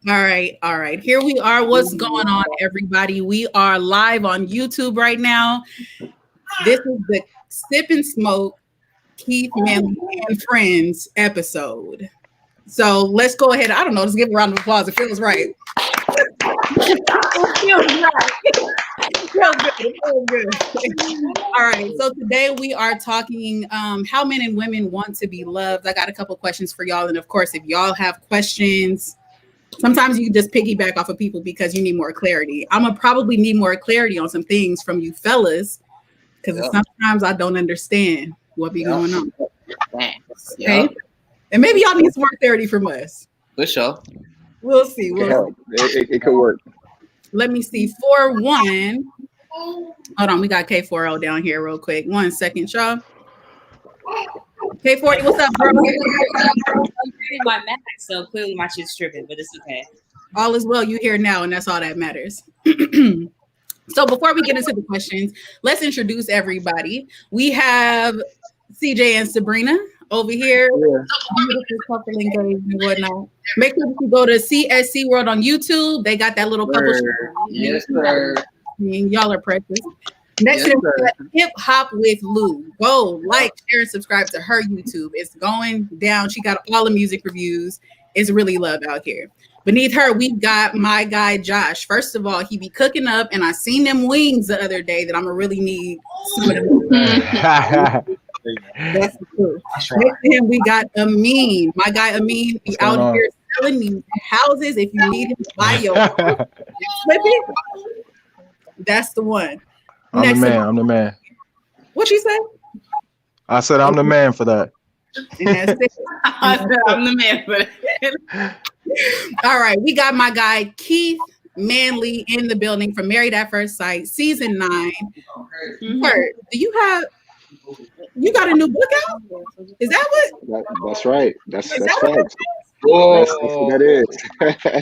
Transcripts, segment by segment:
All right. Here we are. What's going on, everybody? We are live on YouTube right now. This is the Sip and Smoke Keith Manley and Friends episode. So let's go ahead. I don't know. Let's give a round of applause. It feels right. It feels right. It feels good. It feels good. All right. So today we are talking how men and women want to be loved. I got a couple questions for y'all. And of course, if y'all have questions, sometimes you just piggyback off of people because you need more clarity. I'm going to probably need more clarity on some things from you fellas because sometimes I don't understand what be going on. Okay? And maybe y'all need some more clarity from us. For sure. We'll see. It could work. Let me see. 4-1. Hold on. We got K40 down here real quick. 1 second, y'all. K40, what's up, bro? I'm my max, so clearly my shit's tripping, but it's okay. All is well. You here now, and that's all that matters. So before we get into the questions, let's introduce everybody. We have CJ and Sabrina over here. Beautiful couple engaged and whatnot. Make sure you go to CSC World on YouTube. They got that little couple. Yes, sir. Y'all are precious. Next to Hip Hop with Lou. Go like, share, and subscribe to her YouTube. It's going down. She got all the music reviews. It's really love out here. Beneath her, we've got my guy Josh. First of all, he be cooking up, and I seen them wings the other day that I'm gonna really need some of them. That's the truth. Next to him, we got Amin. My guy Amin be out here selling these houses. If you need him to buy your house, flip it. That's the one. I'm the man. What she say? I said I'm the man for that. And that's it. I'm the man for that. All right, we got my guy Keith Manley in the building from Married at First Sight, season 9. Kurt, you got a new book out? Is that what? That's right. That's facts. That's what that is.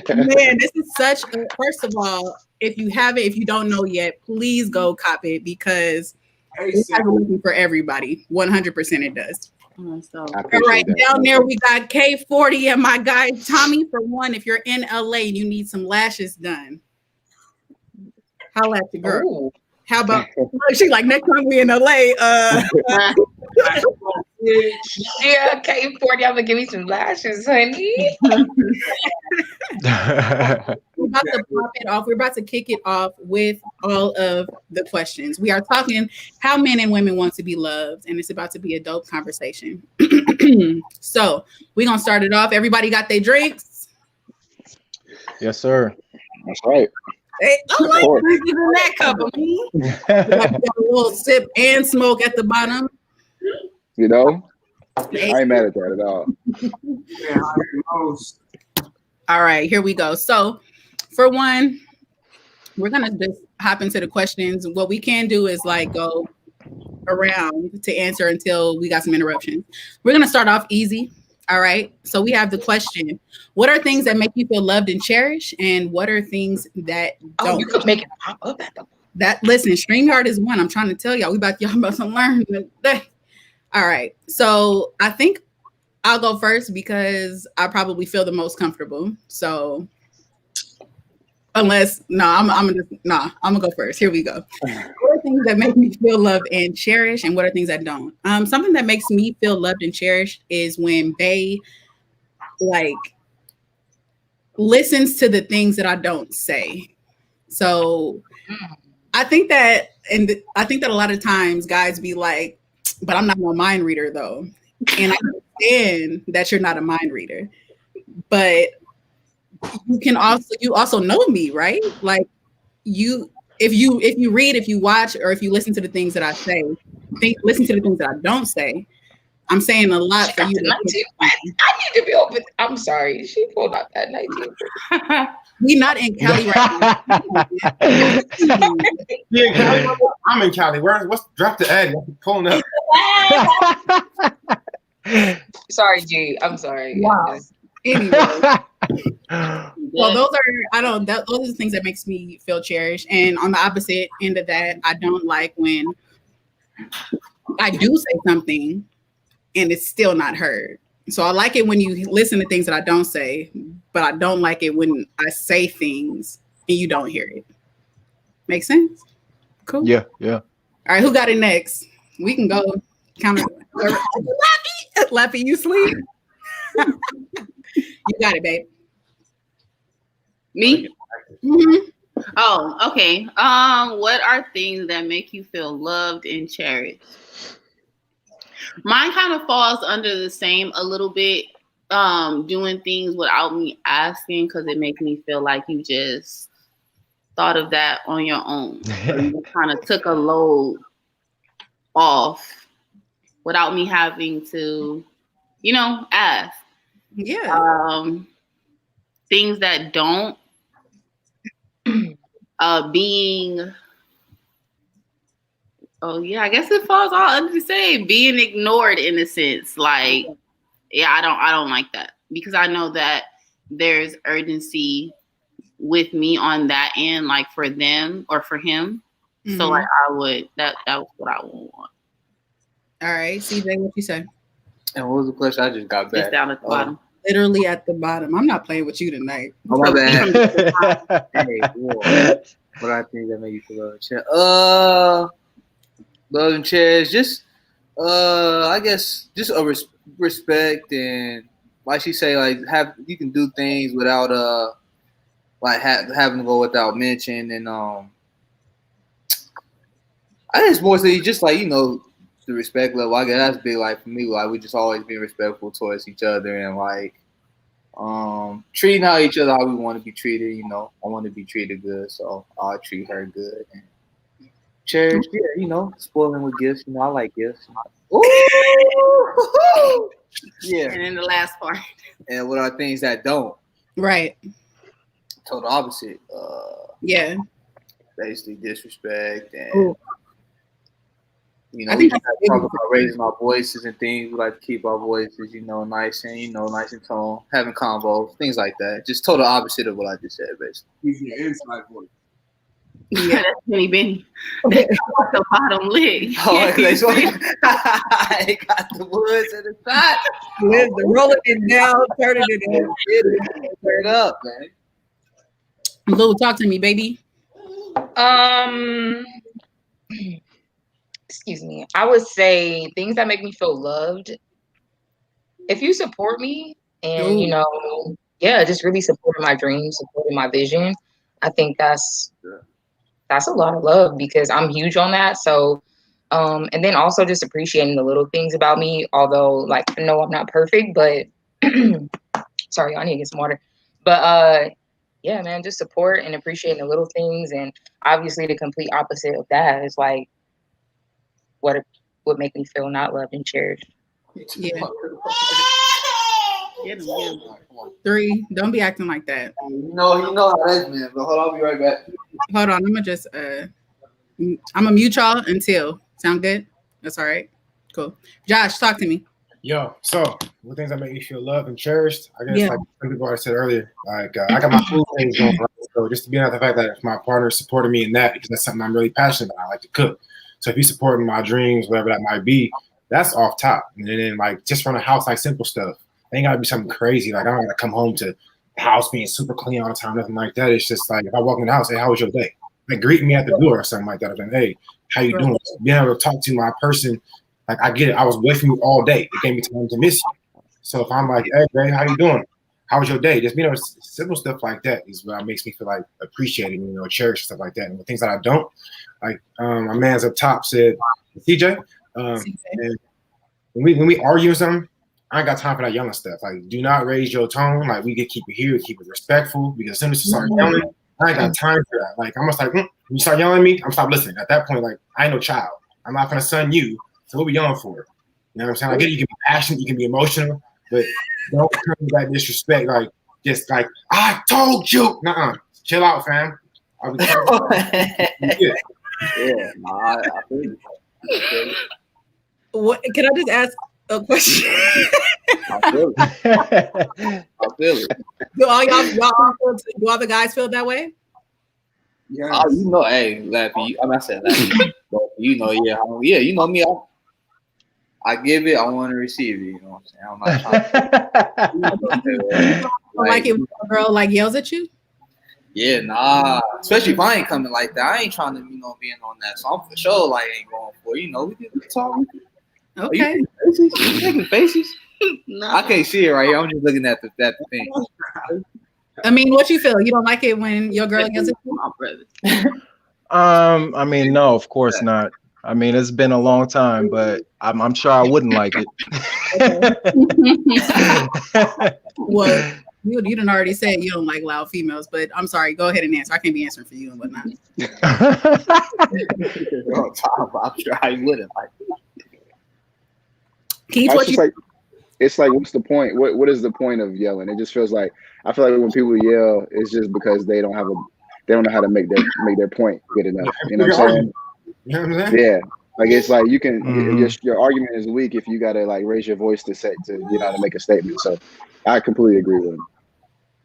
Man, this is such a, first of all, if you don't know yet, please go cop it because it's looking for everybody. 100% it does. All right, down there we got K40 and my guy Tommy. For one, if you're in LA and you need some lashes done, holla at the girl. Ooh. How about she like next time we in LA? Yeah, K40, I'm gonna give me some lashes, honey. We're about to pop it off. We're about to kick it off with all of the questions. We are talking how men and women want to be loved, and it's about to be a dope conversation. So we're gonna start it off. Everybody got their drinks? Yes, sir. That's right. Hey, I like drinking in that cup of me. Got a little sip and smoke at the bottom. You know, I ain't mad at that at all. All right, here we go. So, for one, we're gonna just hop into the questions. What we can do is like go around to answer until we got some interruptions. We're gonna start off easy. All right. So we have the question: what are things that make you feel loved and cherished, and what are things that don't? Oh, you could make it pop up at the. That listen, StreamYard is one. I'm trying to tell y'all. Y'all about to learn today. All right. So I think I'll go first because I probably feel the most comfortable. So I'm gonna go first. Here we go. What are things that make me feel loved and cherished, and what are things that don't? Something that makes me feel loved and cherished is when they like listens to the things that I don't say. So I think that a lot of times guys be like, but I'm not no mind reader though. And I understand that you're not a mind reader, but you also know me, right? Like if you read, if you watch, or if you listen to the things that I say, listen to the things that I don't say. I'm saying a lot for you. I need to be open. I'm sorry. She pulled out that 19. We not in Cali right now. Yeah, Cali, I'm in Cali. What's drop the egg? I'm pulling up. Sorry, G. I'm sorry. Wow. Anyway, well, those are the things that makes me feel cherished. And on the opposite end of that, I don't like when I do say something and it's still not heard. So I like it when you listen to things that I don't say, but I don't like it when I say things and you don't hear it. Make sense? Cool. Yeah. All right, who got it next? We can go counter. Lappy, you sleep? You got it, babe. Me? Mm-hmm. Oh, okay. What are things that make you feel loved and cherished? Mine kind of falls under the same a little bit. Doing things without me asking, because it makes me feel like you just thought of that on your own. So you kind of took a load off without me having to, ask. Yeah. Things that don't being. Oh yeah, I guess it falls all under the same. Being ignored in a sense, like, yeah, I don't like that, because I know that there's urgency with me on that end, like for them or for him. Mm-hmm. So like I would that was what I would want. All right, CJ, what you say? And what was the question? I just got back. It's down at the bottom. Literally at the bottom. I'm not playing with you tonight. Oh my bad. Hey, whoa. What I think that make you feel love and cherish? Just I guess just a respect, and like she say, like you can do things without like having to go without mention, and I guess mostly just like the respect level. I guess that's big. Like for me, like we just always be respectful towards each other, and like treating each other how we want to be treated. I want to be treated good, so I'll treat her good. And cherish, yeah, spoiling with gifts. I like gifts. Ooh! Yeah. And then the last part. And what are things that don't? Right. Total opposite. Yeah. Basically disrespect, and I think we talk about raising our voices and things. We like to keep our voices, nice and nice and tone, having convos, things like that. Just total opposite of what I just said, basically. He's your inside voice. Yeah, that's Benny. That's the bottom leg. Oh, I got the woods at the side. Rolling it down, turning it in. Turn it up, man. Lou, talk to me, baby. Excuse me. I would say things that make me feel loved. If you support me and, just really supporting my dreams, supporting my vision, I think that's a lot of love, because I'm huge on that. So, and then also just appreciating the little things about me, although like, I know I'm not perfect, but sorry, I need to get some water. But, yeah, man, just support and appreciating the little things. And obviously the complete opposite of that is like what would make me feel not loved and cherished. Yeah. 3. Don't be acting like that. You know how that's, man. But hold on, I'll be right back. Hold on, I'm gonna just I'm gonna mute y'all until. Sound good? That's all right. Cool. Josh, talk to me. Yo, so what things that make me feel loved and cherished? I guess like some people already said earlier, like I got my food things going on. So just to be out the fact that my partner supported me in that, because that's something I'm really passionate about. I like to cook. So if he's supporting my dreams, whatever that might be, that's off top. And then like just from the house, like simple stuff. It ain't gotta be something crazy. Like I don't gotta come home to the house being super clean all the time, nothing like that. It's just like if I walk in the house, hey, how was your day? Like greet me at the door or something like that. Like, hey, how you doing? Being able to talk to my person, like I get it. I was away from you all day. It gave me time to miss you. So if I'm like, hey, babe, how you doing? How was your day? Just simple stuff like that is what makes me feel like appreciated, cherished, stuff like that. And the things that I don't, like my man's up top said, CJ, and when we argue or something, I ain't got time for that yelling stuff. Like, do not raise your tone. Like, we get keep it here, keep it respectful. Because as soon as you start yelling, I ain't got time for that. Like, I'm just like, when you start yelling at me, I'm stop listening. At that point, like, I ain't no child. I'm not gonna son you. So what we yelling for? You know what I'm saying? I get you can be passionate, you can be emotional, but don't come with that disrespect. Like, just like, I told you. Nuh-uh. Chill out, fam. I'll be Yeah, I feel you. What? Can I just ask a question? I feel it. Do all do all the guys feel that way? Yeah. Oh, hey, Lappy. I said Lappy. But yeah, you know me. I give it. I want to receive it. You know what I'm saying? I'm not trying to like it when a girl like yells at you? Yeah, nah. Especially if I ain't coming like that. I ain't trying to, being on that. So I'm for sure like ain't going for it. We can talk. Okay. You making faces? No. I can't see it right here. I'm just looking at the thing. I mean, what you feel? You don't like it when your girl yells at you? My brother. I mean, no, of course not. I mean, it's been a long time, but I'm sure I wouldn't like it. Well, you done already said you don't like loud females, but I'm sorry. Go ahead and answer. I can't be answering for you and whatnot. I'm sure I wouldn't like it. Keith, what you? It's like, what's the point? What is the point of yelling? It just feels like I feel like when people yell, it's just because they don't know how to make their point good enough. You know what I'm saying? You know what I'm saying? Yeah. Like it's like you can your argument is weak if you gotta like raise your voice to to make a statement. So I completely agree with him.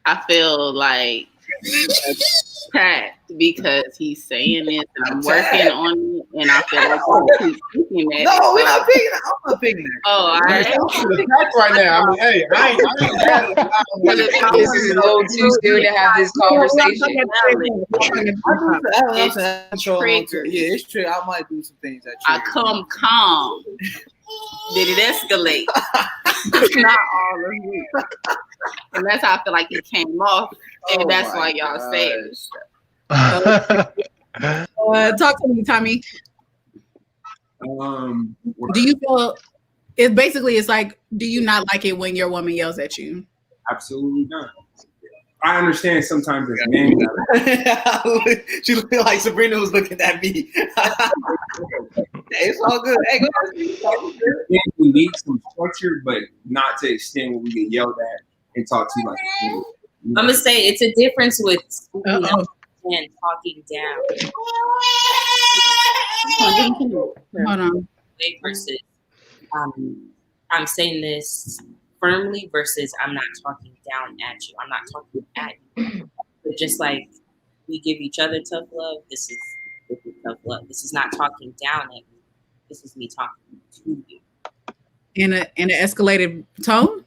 I feel like attacked because he's saying this and I'm working on it, and I feel like he's thinking that. No, we're not picking that. I'm not picking that. Oh, all right. Right now, I mean, hey, I ain't This is a little too soon to have this conversation. It's triggered. Yeah, it's true. I might do some things that I trigger. come calm. Did it escalate? It's not all of you. And that's how I feel like it came off. And that's why y'all say it. Talk to me, Tommy. Do you feel it's like, do you not like it when your woman yells at you? Absolutely not. I understand sometimes as men. She looked like Sabrina was looking at me. It's all good. Hey, go ahead. We need some structure, but not to extent where we get yelled at and talk to like. I'm gonna say it's a difference with speaking up and talking down. Hold on. Versus, I'm saying this firmly versus I'm not talking down at you. I'm not talking at you. But just like we give each other tough love, this is tough love. This is not talking down at you. This is me talking to you. In an escalated tone?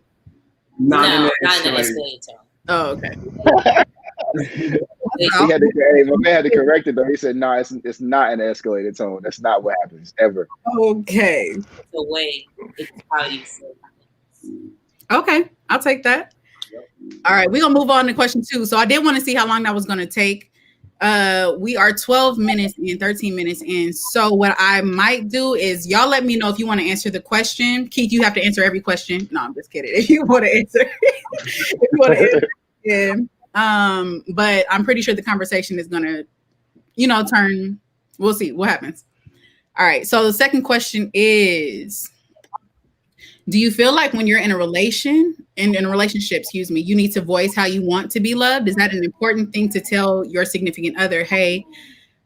Not in an escalated tone. Oh, okay. My man had to correct it though. He said, "No, it's not an escalated tone. That's not what happens ever." Okay. The way it's how you say it. Okay, I'll take that. All right, we're gonna move on to question 2. So I did want to see how long that was gonna take. We are 12 minutes and 13 minutes in. So what I might do is y'all let me know if you want to answer the question. Keith, you have to answer every question. No, I'm just kidding. If you want to answer, yeah. But I'm pretty sure the conversation is gonna, turn. We'll see what happens. All right. So the second question is, do you feel like when you're in a relationship, you need to voice how you want to be loved? Is that an important thing to tell your significant other? Hey,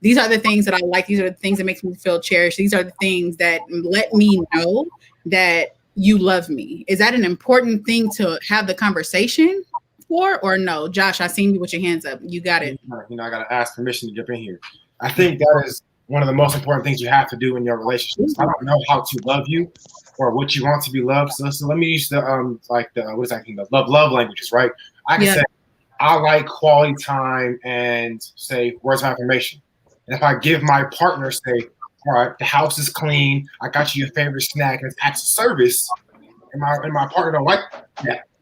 these are the things that I like. These are the things that make me feel cherished. These are the things that let me know that you love me. Is that an important thing to have the conversation for, or no? Josh, I seen you with your hands up. You got it. I got to ask permission to jump in here. I think that is one of the most important things you have to do in your relationships. I don't know how to love you or what you want to be loved. So let me use the the love languages, right? I can say I like quality time and say words of affirmation. And if I give my partner, say, all right, the house is clean, I got you your favorite snack, and it's acts of service, and my partner don't like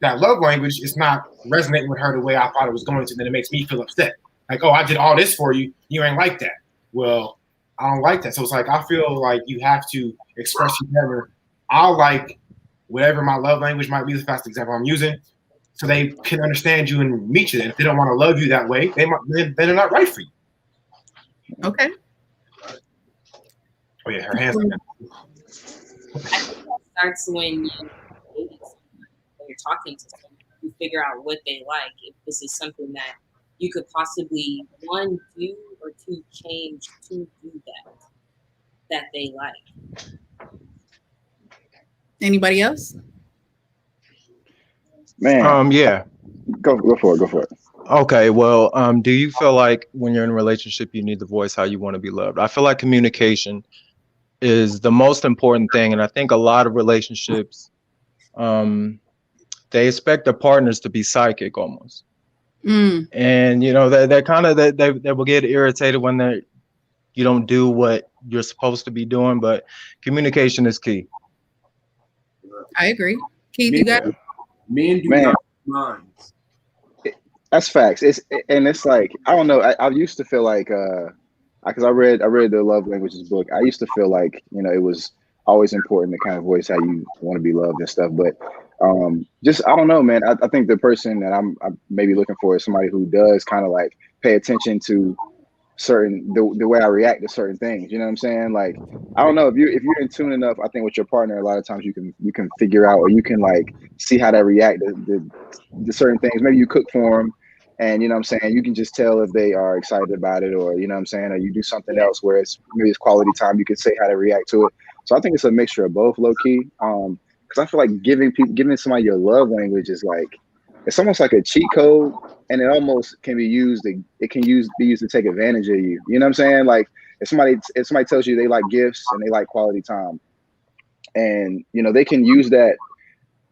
that love language, it's not resonating with her the way I thought it was going to, then it makes me feel upset. Like, oh, I did all this for you, you ain't like that. Well, I don't like that. So it's like, I feel like you have to express your partner, I like whatever my love language might be, that's the example I'm using, so they can understand you and meet you. And if they don't want to love you that way, they're not right for you. Okay. Oh yeah, her hands are down. I think that starts when you're talking to someone, you figure out what they like. If this is something that you could possibly, 1, do, or 2, change to do that they like. Anybody else? Man. Yeah. Go for it. Okay, well, do you feel like when you're in a relationship, you need to voice how you want to be loved? I feel like communication is the most important thing. And I think a lot of relationships they expect their partners to be psychic almost. Mm. And you know, they kind of they will get irritated when you don't do what you're supposed to be doing. But communication is key. I agree. Keith, you got men do Man. not minds. That's facts. It's like, I don't know. I used to feel like because I read the Love Languages book. I used to feel like, you know, it was always important to kind of voice how you want to be loved and stuff. But just, I don't know, man. I think the person that I'm maybe looking for is somebody who does kind of like pay attention to the way I react to certain things. You know what I'm saying? Like, I don't know, if you're in tune enough, I think with your partner, a lot of times you can figure out, or you can like see how they react to certain things. Maybe you cook for them, and you know what I'm saying, you can just tell if they are excited about it, or you know what I'm saying, or you do something else where maybe it's quality time. You can say how they react to it. So I think it's a mixture of both, low key. Because I feel like giving somebody your love language is like, it's almost like a cheat code, and it almost can be used. It can be used to take advantage of you. You know what I'm saying? Like if somebody tells you they like gifts and they like quality time, and you know they can use that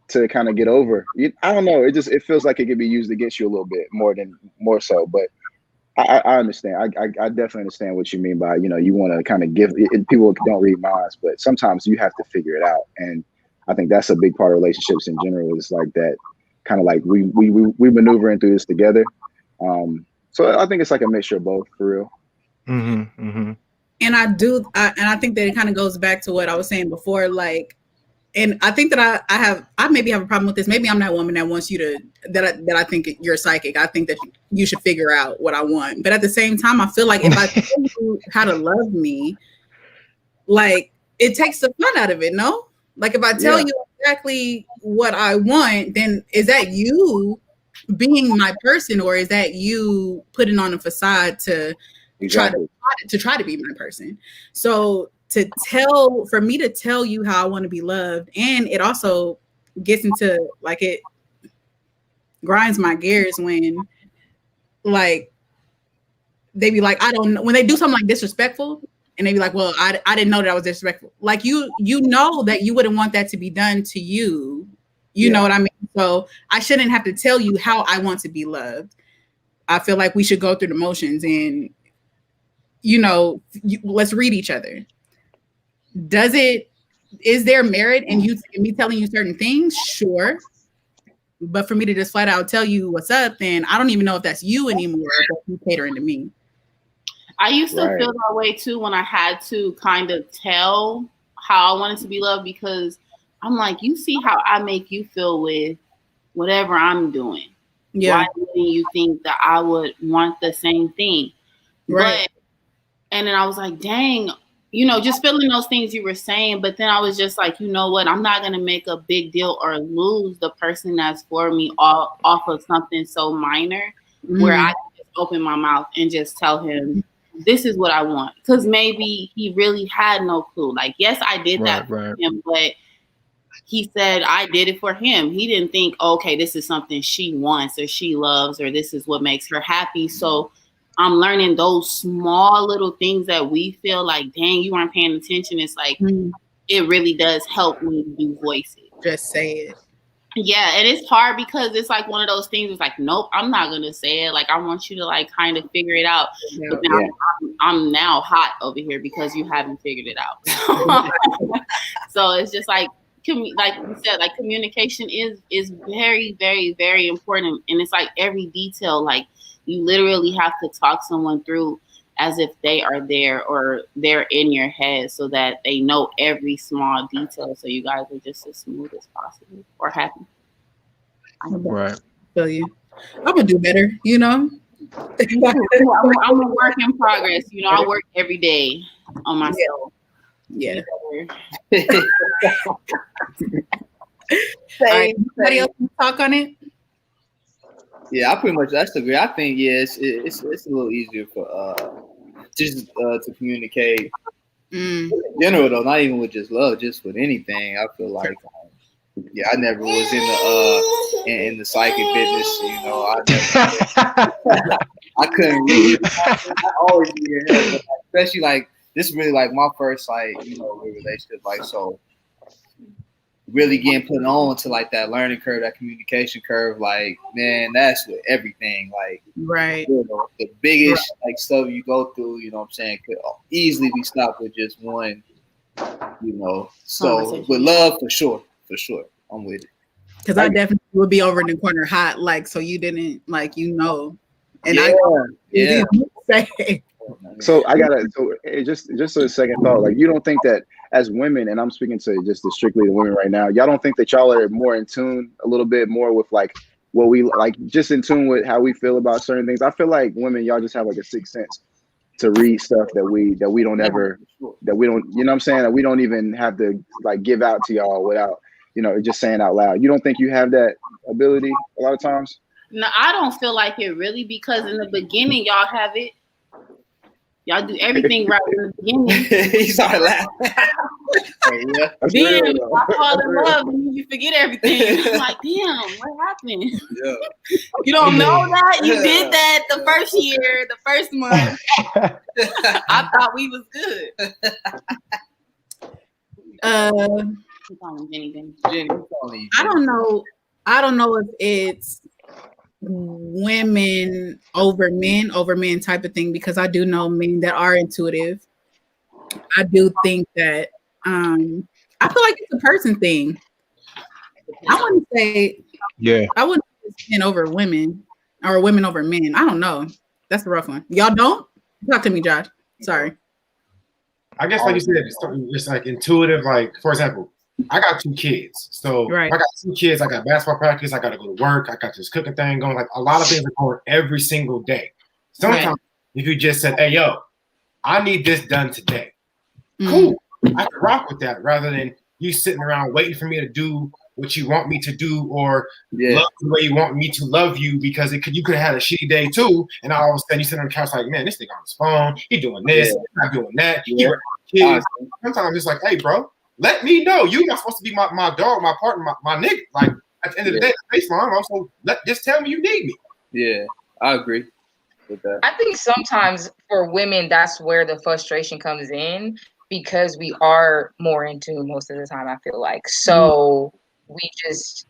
to kind of get over. I don't know. It feels like it could be used against you a little bit more so. But I understand. I definitely understand what you mean by, you know, you want to kind of give. People don't read minds, but sometimes you have to figure it out. And I think that's a big part of relationships in general. Is like that. Kind of like we maneuvering through this together. So I think it's like a mixture of both, for real. Mm-hmm, mm-hmm. And I think that it kind of goes back to what I was saying before, like, and I think that I maybe have a problem with this. Maybe I'm that woman that wants you to, that I think you're psychic. I think that you should figure out what I want. But at the same time, I feel like if I tell you how to love me, like it takes the fun out of it, no? Like if I tell you exactly what I want, then is that you being my person, or is that you putting on a facade to try to be my person? So for me to tell you how I want to be loved, and it also gets into like, it grinds my gears when like they be like, I don't know, when they do something like disrespectful. And they be like, well, I didn't know that I was disrespectful. Like you know that you wouldn't want that to be done to you. You know what I mean? So I shouldn't have to tell you how I want to be loved. I feel like we should go through the motions and, you know, let's read each other. Is there merit in me telling you certain things? Sure. But for me to just flat out tell you what's up, then I don't even know if that's you anymore, or if you're catering to me. I used to feel that way too when I had to kind of tell how I wanted to be loved, because I'm like, you see how I make you feel with whatever I'm doing. Yeah. Why do you think that I would want the same thing? Right. And then I was like, dang, you know, just feeling those things you were saying. But then I was just like, you know what? I'm not going to make a big deal or lose the person that's for me off of something so minor, where I can just open my mouth and just tell him, this is what I want. Because maybe he really had no clue. Like, yes, I did that for him, but he said I did it for him. He didn't think, okay, this is something she wants or she loves, or this is what makes her happy. So I'm learning those small little things that we feel like, dang, you weren't paying attention. It's like, it really does help me do voices. Just say it. Yeah, and it's hard because it's like one of those things. It's like, nope, I'm not gonna say it. Like, I want you to like kind of figure it out. Yeah, but now I'm now hot over here because you haven't figured it out. So it's just like you said, like communication is very, very, very important. And it's like every detail, like you literally have to talk someone through as if they are there or they're in your head, so that they know every small detail, so you guys are just as smooth as possible or happy. Right. Feel you. I'm gonna do better, you know. I'm a work in progress. You know, I work every day on myself. Yeah. Anybody else talk on it? Yeah, I pretty much agree. I think it's a little easier for just to communicate. In general though, not even with just love, just with anything. I feel like I never was in the psychic business. You know, I couldn't read. I always needed help, especially like this is really like my first like relationship. Like so, really getting put on to like that learning curve, that communication curve, like, man, that's with everything. Like, Right. you know, the biggest like stuff you go through, you know what I'm saying, could easily be stopped with just one, you know. So with love, for sure. I'm with it. Because I definitely would be over in the corner hot, like, so you didn't, like, you know. And yeah. So I gotta. So just a second thought. Like, you don't think that as women, and I'm speaking to just strictly the women right now, y'all don't think that y'all are more in tune, a little bit more with like what we like, just in tune with how we feel about certain things? I feel like women, y'all just have like a sixth sense to read stuff that we don't ever, that we don't, you know what I'm saying, that we don't even have to like give out to y'all without, you know, just saying out loud. You don't think you have that ability a lot of times? No, I don't feel like it really, because in the beginning y'all have it. Y'all do everything right in the beginning. He started laughing. Then I fall in love and you forget everything. I'm like, damn, what happened? Yeah. You don't know that? You did that the first year, the first month. I thought we was good. Jenny, I don't know if it's women over men type of thing, because I do know men that are intuitive. I do think that I feel like it's a person thing. I wouldn't say I wouldn't say men over women or women over men. I don't know. That's a rough one. Y'all don't? Talk to me, Josh. Sorry. I guess like you said, it's like intuitive. Like, for example, I got 2 kids. So I got 2 kids. I got basketball practice. I got to go to work. I got this cooking thing going. Like, a lot of things are going every single day. Sometimes if you just said, hey, yo, I need this done today. Cool. I can rock with that rather than you sitting around waiting for me to do what you want me to do or love the way you want me to love you, because you could have had a shitty day too. And all of a sudden you sit on the couch like, man, this nigga on his phone. He doing this. He's not doing that. He kids. Sometimes it's like, hey, bro, let me know. You're not supposed to be my dog, my partner, my nigga. Like, at the end of the day, face mom. Also, just tell me you need me. Yeah, I agree with that. I think sometimes for women, that's where the frustration comes in, because we are more in tune most of the time, I feel like. So we just,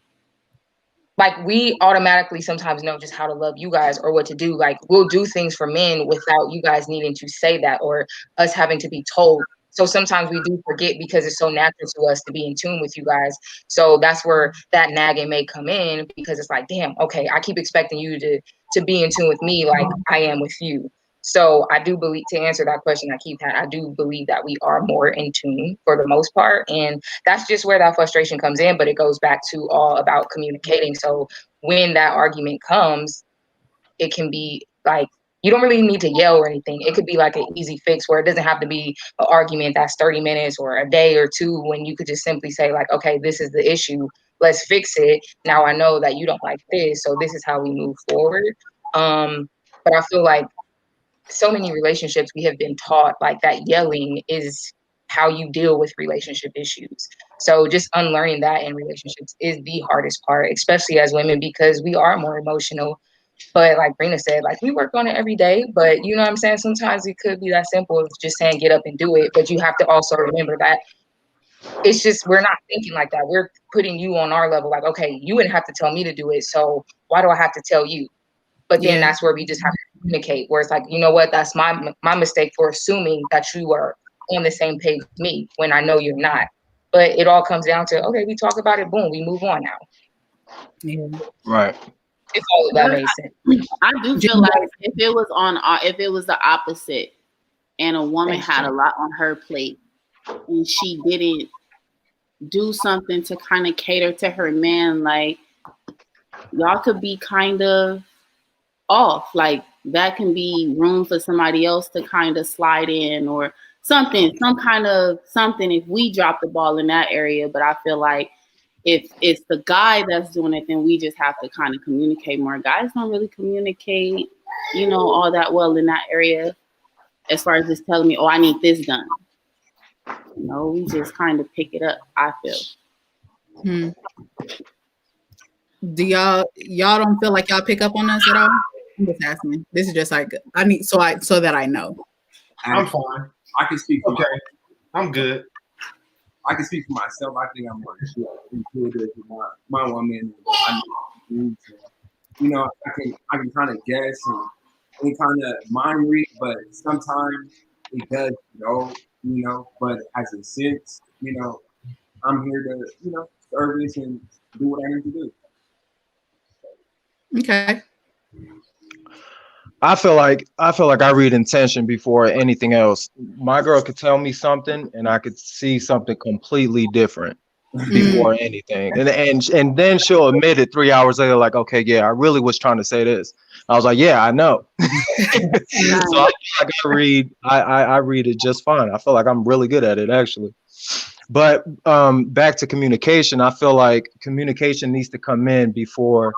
like, we automatically sometimes know just how to love you guys or what to do. Like, we'll do things for men without you guys needing to say that or us having to be told. So sometimes we do forget because it's so natural to us to be in tune with you guys. So that's where that nagging may come in, because it's like, damn, okay, I keep expecting you to be in tune with me like I am with you. So I do believe, to answer that question I keep having, I do believe that we are more in tune for the most part. And that's just where that frustration comes in. But it goes back to all about communicating. So when that argument comes, it can be like, you don't really need to yell or anything. It could be like an easy fix where it doesn't have to be an argument that's 30 minutes or a day or two, when you could just simply say like, okay, this is the issue. Let's fix it. Now I know that you don't like this, so this is how we move forward. But I feel like so many relationships we have been taught like that yelling is how you deal with relationship issues. So just unlearning that in relationships is the hardest part, especially as women, because we are more emotional. But like Brina said, like, we work on it every day, but you know what I'm saying? Sometimes it could be that simple as just saying, get up and do it. But you have to also remember that it's just, we're not thinking like that. We're putting you on our level. Like, okay, you wouldn't have to tell me to do it, so why do I have to tell you? But then that's where we just have to communicate, where it's like, you know what, that's my mistake for assuming that you are on the same page with me when I know you're not. But it all comes down to, okay, we talk about it, boom, we move on now. Yeah. Right. If all of that makes sense. I do feel like if it was the opposite, and a woman had a lot on her plate and she didn't do something to kind of cater to her man, like, y'all could be kind of off. Like, that can be room for somebody else to kind of slide in or something, some kind of something if we drop the ball in that area. But I feel like if it's the guy that's doing it, then we just have to kind of communicate more. Guys don't really communicate, all that well in that area, as far as just telling me, oh, I need this done. We just kind of pick it up, I feel. Do y'all don't feel like y'all pick up on us at all? I'm just asking. This is just like, I need so that I know. I'm fine. I can speak for okay. I'm good. I can speak for myself. I think I'm more intuitive with my woman. I know, you know, I can kind of guess and kind of mind read, but sometimes it does you know. But as a sense, you know, I'm here to, you know, service and do what I need to do. Okay. I feel like I read intention before anything else. My girl could tell me something and I could see something completely different before anything. And then she'll admit it 3 hours later, like, okay, yeah, I really was trying to say this. I was like, yeah, I know. So I feel like I read it just fine. I feel like I'm really good at it, actually. But back to communication, I feel like communication needs to come in before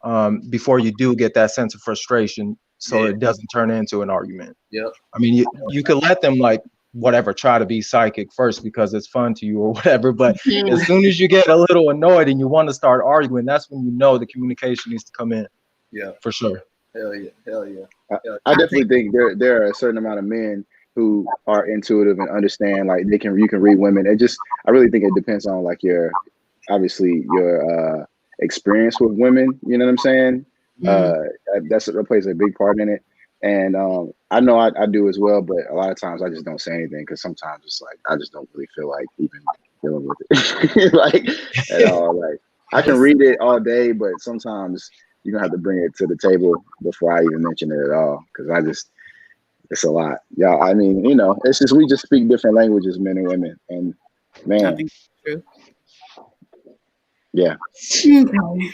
you do get that sense of frustration, so it doesn't turn into an argument. Yep. I mean, you could let them like whatever try to be psychic first because it's fun to you or whatever, but as soon as you get a little annoyed and you want to start arguing, that's when you know the communication needs to come in. Yeah, for sure. Hell yeah. I definitely think there are a certain amount of men who are intuitive and understand, like you can read women. I really think it depends on like your experience with women. You know what I'm saying? That plays a big part in it. And I know I do as well, but a lot of times I just don't say anything because sometimes it's like I just don't really feel like even dealing with it, like at all. Like I can read it all day, but sometimes you're gonna have to bring it to the table before I even mention it at all, because it's a lot. Yeah, I mean, you know, it's just we just speak different languages, men and women, and man, I think that's true. Yeah. Okay.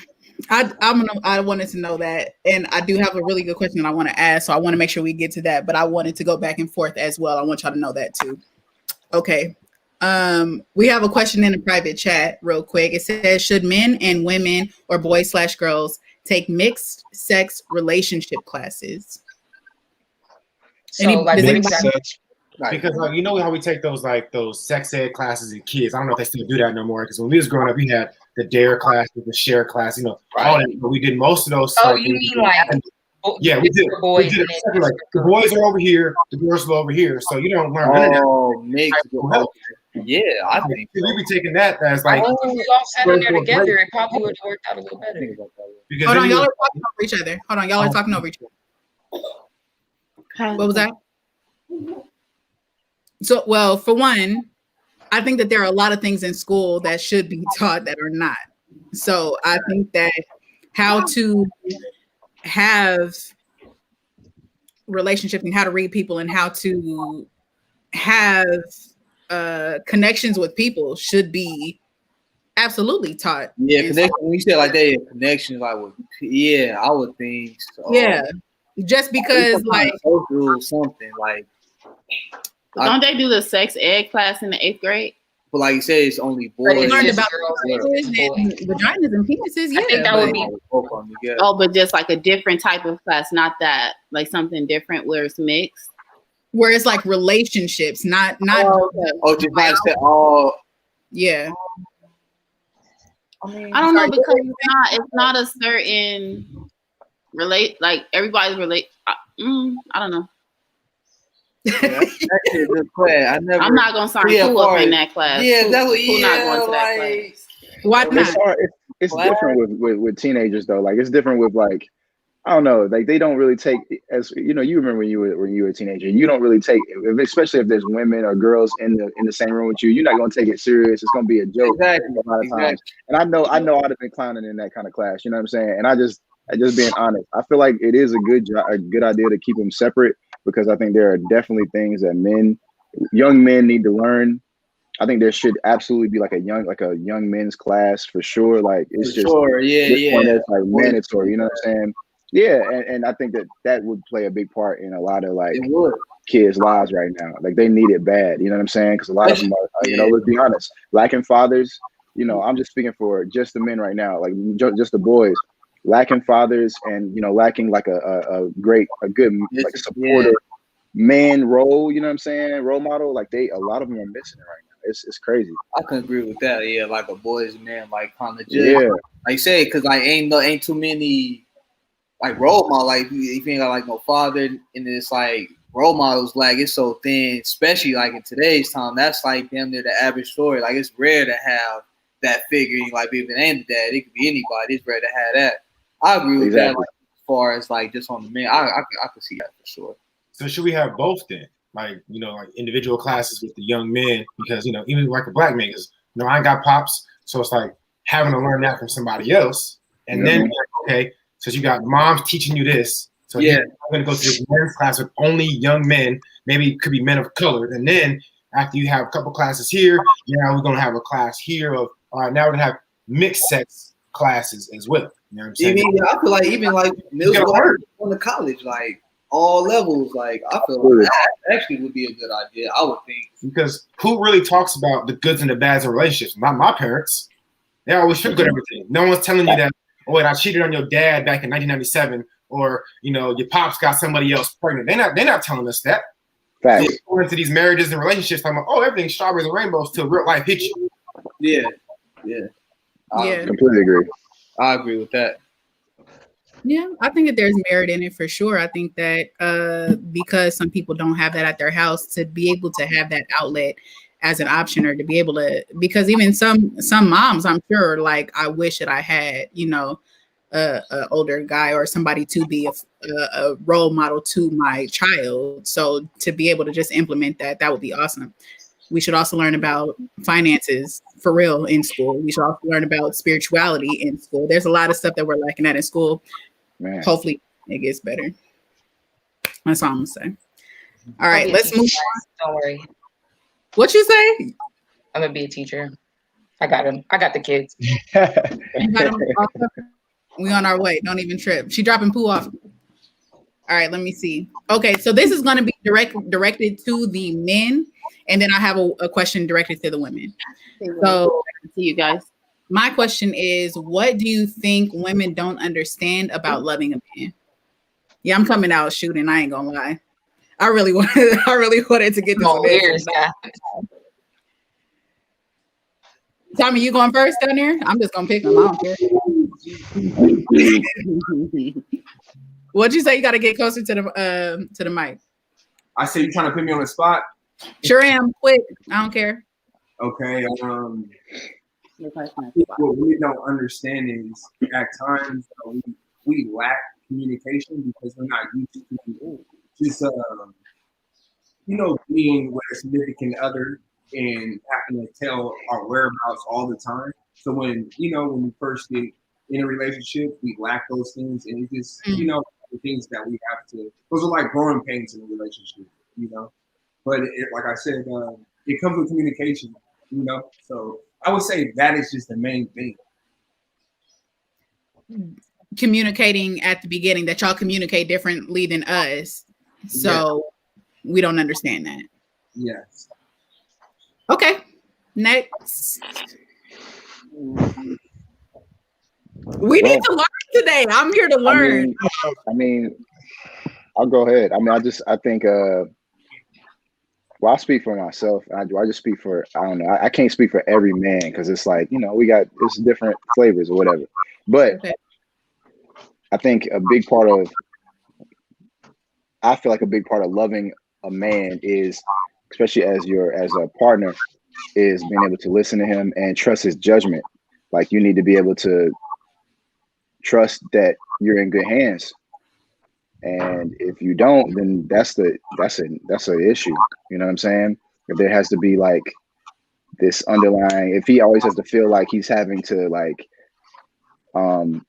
I wanted to know that, and I do have a really good question that I want to ask, so I want to make sure we get to that, but I wanted to go back and forth as well. I want y'all to know that too. Okay. We have a question in the private chat real quick. It says, should men and women or boys/girls take mixed sex relationship classes? So like what exactly? Because like, you know how we take those sex ed classes in kids. I don't know if they still do that no more. Because when we was growing up, we had the dare classes, the share class. You know, all that. But we did most of those. Oh, you mean like? Yeah, we did. Boys we did like the boys are over here, the girls are over here. So you don't learn none of that. Oh, mixed. Yeah, I think we be taking that as like. If we all sat in there together, it probably would have worked out a little better. Because Hold on, y'all are talking over each other. Y'all are talking over each other. What was that? So, well, for one, I think that there are a lot of things in school that should be taught that are not. So I think that how to have relationships and how to read people and how to have connections with people should be absolutely taught. Yeah, connection. When you say like that, connections, I would think so. Yeah, just because like something like. Don't they do the sex ed class in the 8th grade? But like you said, it's only boys. They learned about vaginas and penises. Yeah, I think that would be. Oh, but just like a different type of class, not that like something different where it's mixed. Where it's like relationships, not just not all. Yeah. I don't know, because it's not a certain like everybody's relate. I don't know. Yeah, that's a good question. I'm not gonna sign Pooh up in that class. Yeah, Pooh not going to that class. Why not? It's different with teenagers though. Like it's different with like, I don't know, like they don't really take, as you know, you remember when you were a teenager, you don't really take, especially if there's women or girls in the same room with you, you're not gonna take it serious. It's gonna be a joke a lot of times. And I know I'd have been clowning in that kind of class. You know what I'm saying? And I just being honest, I feel like it is a good idea to keep them separate, because I think there are definitely things that young men need to learn. I think there should absolutely be like a young men's class for sure. Like it's just it's like mandatory. You know what I'm saying? Yeah, and I think that would play a big part in a lot of like kids' lives right now. Like they need it bad. You know what I'm saying? Because a lot of them are, you know, let's be honest, lacking fathers. You know, I'm just speaking for just the men right now, like just the boys. Lacking fathers and, you know, lacking like a good like supportive man role, you know what I'm saying, role model, like a lot of them are missing it right now. It's crazy. I can agree with that. Yeah, like a boys man, like kind of just like you say, because like ain't too many like role model. Like if you ain't got like no father, and it's like role models, like it's so thin, especially like in today's time. That's like damn near the average story. Like it's rare to have that figure. Like even and dad, it could be anybody. It's rare to have that. I agree with that. Like, as far as like just on the men, I could see that for sure. So should we have both then? Like, you know, like individual classes with the young men, because, you know, even like a black man, because, you know, I ain't got pops. So it's like having to learn that from somebody else. And then, okay, so you got moms teaching you this. So I'm going to go to this men's class with only young men. Maybe it could be men of color. And then after you have a couple classes here, we're going to have a class here of, all right, now we're going to have mixed sex classes as well. You know what I'm saying? I feel like even like middle school on the college, like all levels, like I feel like that actually would be a good idea. I would think, because who really talks about the goods and the bads of relationships? Not my parents. They always sugarcoat everything. No one's telling you that, oh wait, I cheated on your dad back in 1997, or you know, your pops got somebody else pregnant. They're not telling us that. Facts. So going into these marriages and relationships, I'm like, oh, everything's strawberries and rainbows till real life hits you. Yeah. I completely agree. I agree with that. Yeah, I think that there's merit in it for sure. I think that because some people don't have that at their house, to be able to have that outlet as an option, or to be able to, because even some moms, I'm sure, like, I wish that I had, you know, a older guy or somebody to be a role model to my child. So to be able to just implement that would be awesome. We should also learn about finances for real in school. We should also learn about spirituality in school. There's a lot of stuff that we're lacking at in school. Man. Hopefully it gets better. That's all I'm gonna say. All right, let's move on. Don't worry. What you say? I'm gonna be a teacher. I got him. I got the kids. You got them all covered? We on our way. Don't even trip. She dropping poo off. All right, let me see. Okay, so this is going to be directed to the men, and then I have a question directed to the women. So, see you guys. My question is, what do you think women don't understand about loving a man? Yeah, I'm coming out shooting. I ain't gonna lie. I really wanted to get this one. Years, Tommy, you going first down there? I'm just gonna pick them. I don't care. What'd you say? You got to get closer to the mic. I say you trying to put me on the spot. Sure am. Quick. I don't care. Okay. What we don't understand is at times we lack communication because we're not used to just being with a significant other and having to tell our whereabouts all the time. So when we first get in a relationship, we lack those things, and it just the things that we have to. Those are like growing pains in a relationship, But like I said, it comes with communication, So I would say that is just the main thing. Communicating at the beginning, that y'all communicate differently than us, so we don't understand that. Yes. Okay. Next. We need to learn today. I'm here to learn. I mean, I'll go ahead. I mean, I think, well, I speak for myself. I just speak for, I don't know. I can't speak for every man because it's like, it's different flavors or whatever. But I think I feel like a big part of loving a man is, especially as a partner, is being able to listen to him and trust his judgment. Like, you need to be able to trust that you're in good hands, and if you don't, then that's an issue. You know what I'm saying? If there has to be like this underlying, if he always has to feel like he's having to like, kind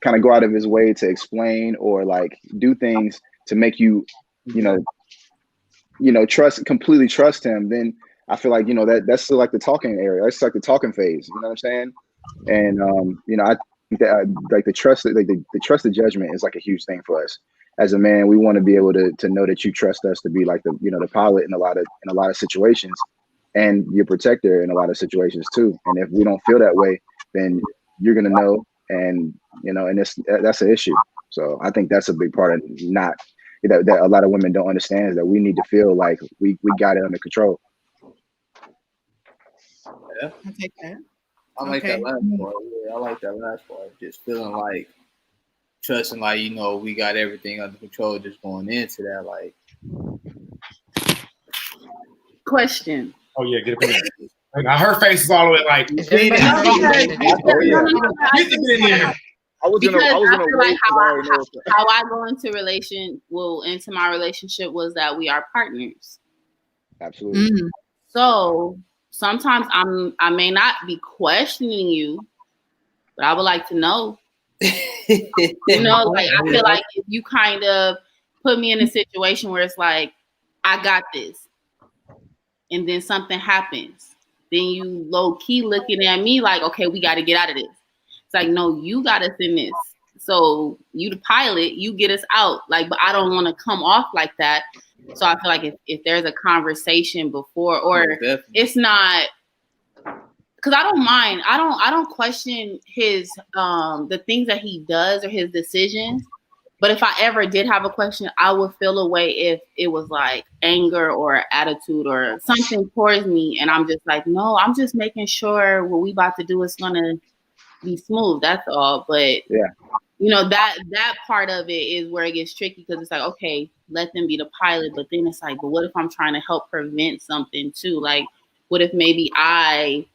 of go out of his way to explain or like do things to make you, completely trust him, then I feel like that's still like the talking area. That's like the talking phase. You know what I'm saying? And I think that like the trusted judgment is like a huge thing for us as a man. We want to be able to know that you trust us to be like the pilot in a lot of situations, and your protector in a lot of situations too. And if we don't feel that way, then you're gonna know, and and that's an issue. So I think that's a big part of that a lot of women don't understand, is that we need to feel like we got it under control. Yeah, I'll take that. I like that last part. Yeah, I like that last part. Just feeling like, trusting, like, we got everything under control, just going into that. Like, question. Oh yeah, get up in there. Now her face is all the way like. Is everybody ready? Get in there. Because I feel like how I go into my relationship was that we are partners. Absolutely. Mm. So sometimes I may not be questioning you, but I would like to know. You know, like I feel like if you kind of put me in a situation where it's like, I got this, and then something happens, then you low key looking at me like, okay, we got to get out of this. It's like, no, you got us in this. So you the pilot, you get us out. Like, but I don't want to come off like that. So I feel like if there's a conversation before, or it's not, because I don't mind. I don't question his the things that he does or his decisions. But if I ever did have a question, I would feel a way if it was like anger or attitude or something towards me. And I'm just like, no, I'm just making sure what we about to do is going to be smooth. That's all. But, yeah, you know, that part of it is where it gets tricky because it's like, okay, let them be the pilot. But then it's like, but what if I'm trying to help prevent something too? Like, what if maybe I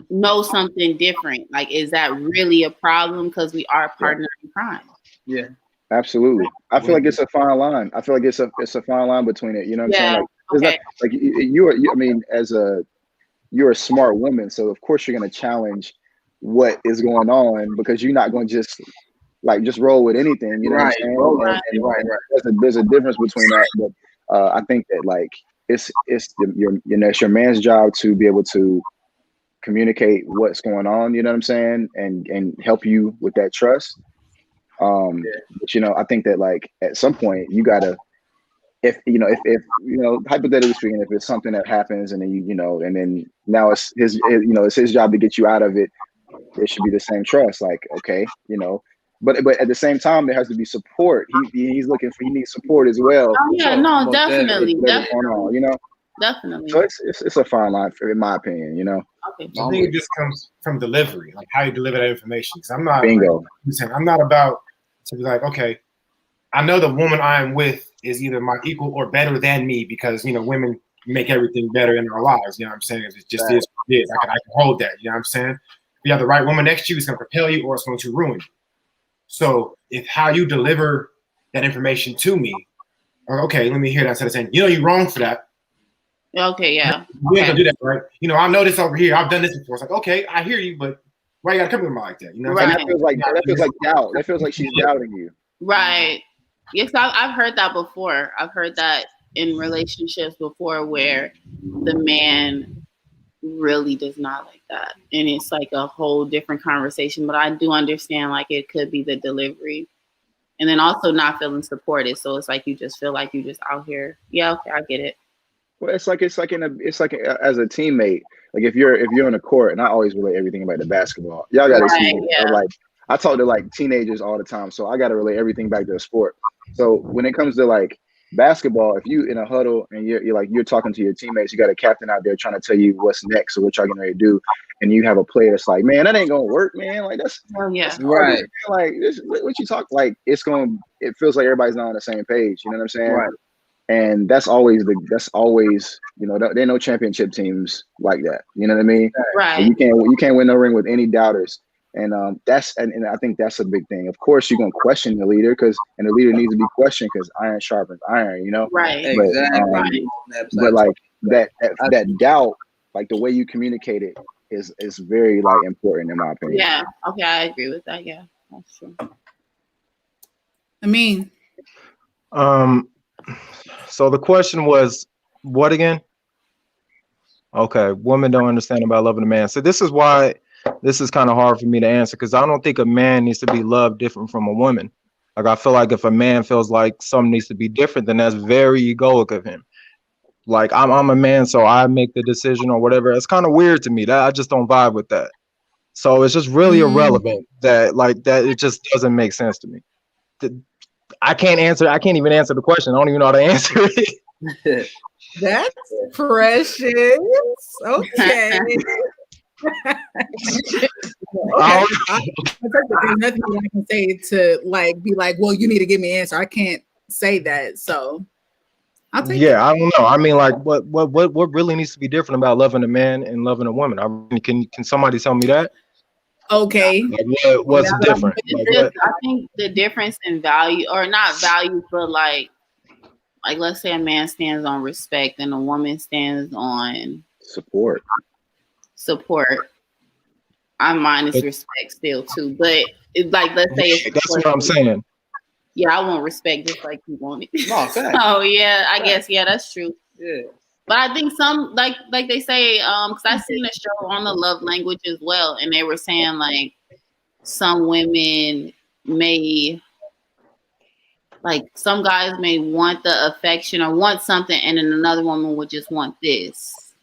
know something different? Like, is that really a problem? Because we are partners in crime. Yeah. Absolutely. I feel like it's a fine line. I feel like it's a fine line between it. You know what I'm saying? Like, okay. like I mean, you're a smart woman, so of course you're going to challenge what is going on because you're not going to just roll with anything. You know what I'm saying? Right. There's a difference between that. But I think that like it's your man's job to be able to communicate what's going on. You know what I'm saying? And help you with that trust. But you know, I think that like at some point you gotta, if hypothetically speaking, if it's something that happens and then and then now it's his job to get you out of it. It should be the same trust. Like, okay, but at the same time there has to be support. He needs support as well. Oh yeah, no, definitely. Definitely. So it's a fine line in my opinion. Okay. I think it just comes from delivery, like how you deliver that information. Because I'm not bingo. I'm not about to be like, okay, I know the woman I am with is either my equal or better than me because women make everything better in our lives. You know what I'm saying? It just is what it is. I can hold that. You know what I'm saying? If you have the right woman next to you, it's going to propel you or it's going to ruin you. So if how you deliver that information to me, okay, let me hear that instead of saying, you're wrong for that. Okay, yeah. You ain't gonna do that, right? I know this over here. I've done this before. It's like, okay, I hear you, but why you gotta come to me like that? Right. That feels like doubt. That feels like she's doubting you. Right. Yes, I've heard that before. I've heard that in relationships before where the man really does not like that. And it's like a whole different conversation. But I do understand like it could be the delivery. And then also not feeling supported. So it's like you just feel like you just out here. Yeah, okay, I get it. Well, it's like as a teammate. Like if you're on a court, and I always relate everything about the basketball. Y'all gotta see me. Yeah. Like I talk to like teenagers all the time, so I gotta relate everything back to the sport. So when it comes to like basketball, if you in a huddle and you're talking to your teammates, you got a captain out there trying to tell you what's next or what y'all getting ready to do, and you have a player that's like, man, that ain't gonna work, man. Like that's right. Like this, what you talk like it feels like everybody's not on the same page. You know what I'm saying? Right. And that's always there ain't no championship teams like that. You know what I mean? Right. You can't win no ring with any doubters. And and I think that's a big thing. Of course, you're gonna question the leader and the leader needs to be questioned because iron sharpens iron. Right. But, Exactly. But like that doubt, like the way you communicate it is very like important in my opinion. Yeah. Okay, I agree with that. Yeah, that's true. I mean, so the question was what again? Okay, women don't understand about loving a man. So this is why this is kind of hard for me to answer because I don't think a man needs to be loved different from a woman. Like I feel like if a man feels like something needs to be different, then that's very egoic of him. Like I'm a man, so I make the decision or whatever. It's kind of weird to me that I just don't vibe with that. So it's just really irrelevant that it just doesn't make sense to me. I can't even answer the question. I don't even know how to answer it. That's precious. Okay. There's nothing I can say to like be like, well, you need to give me an answer. I can't say that. So I'll take Yeah, I don't know. I mean, like, what really needs to be different about loving a man and loving a woman? I mean, can somebody tell me that? it. Okay. Like, what's different? Like, what? I think the difference in value, or not value, but like let's say a man stands on respect and a woman stands on Support. support. Mine is respect still too, but it's like, let's say it's That's what I'm saying. Yeah, I want respect just like you want it. No, fact. Oh yeah, I guess that's true. Yeah. But I think some like they say, because I seen a show on the love language as well, and they were saying like some women may, like, some guys may want the affection or want something, and then another woman would just want this.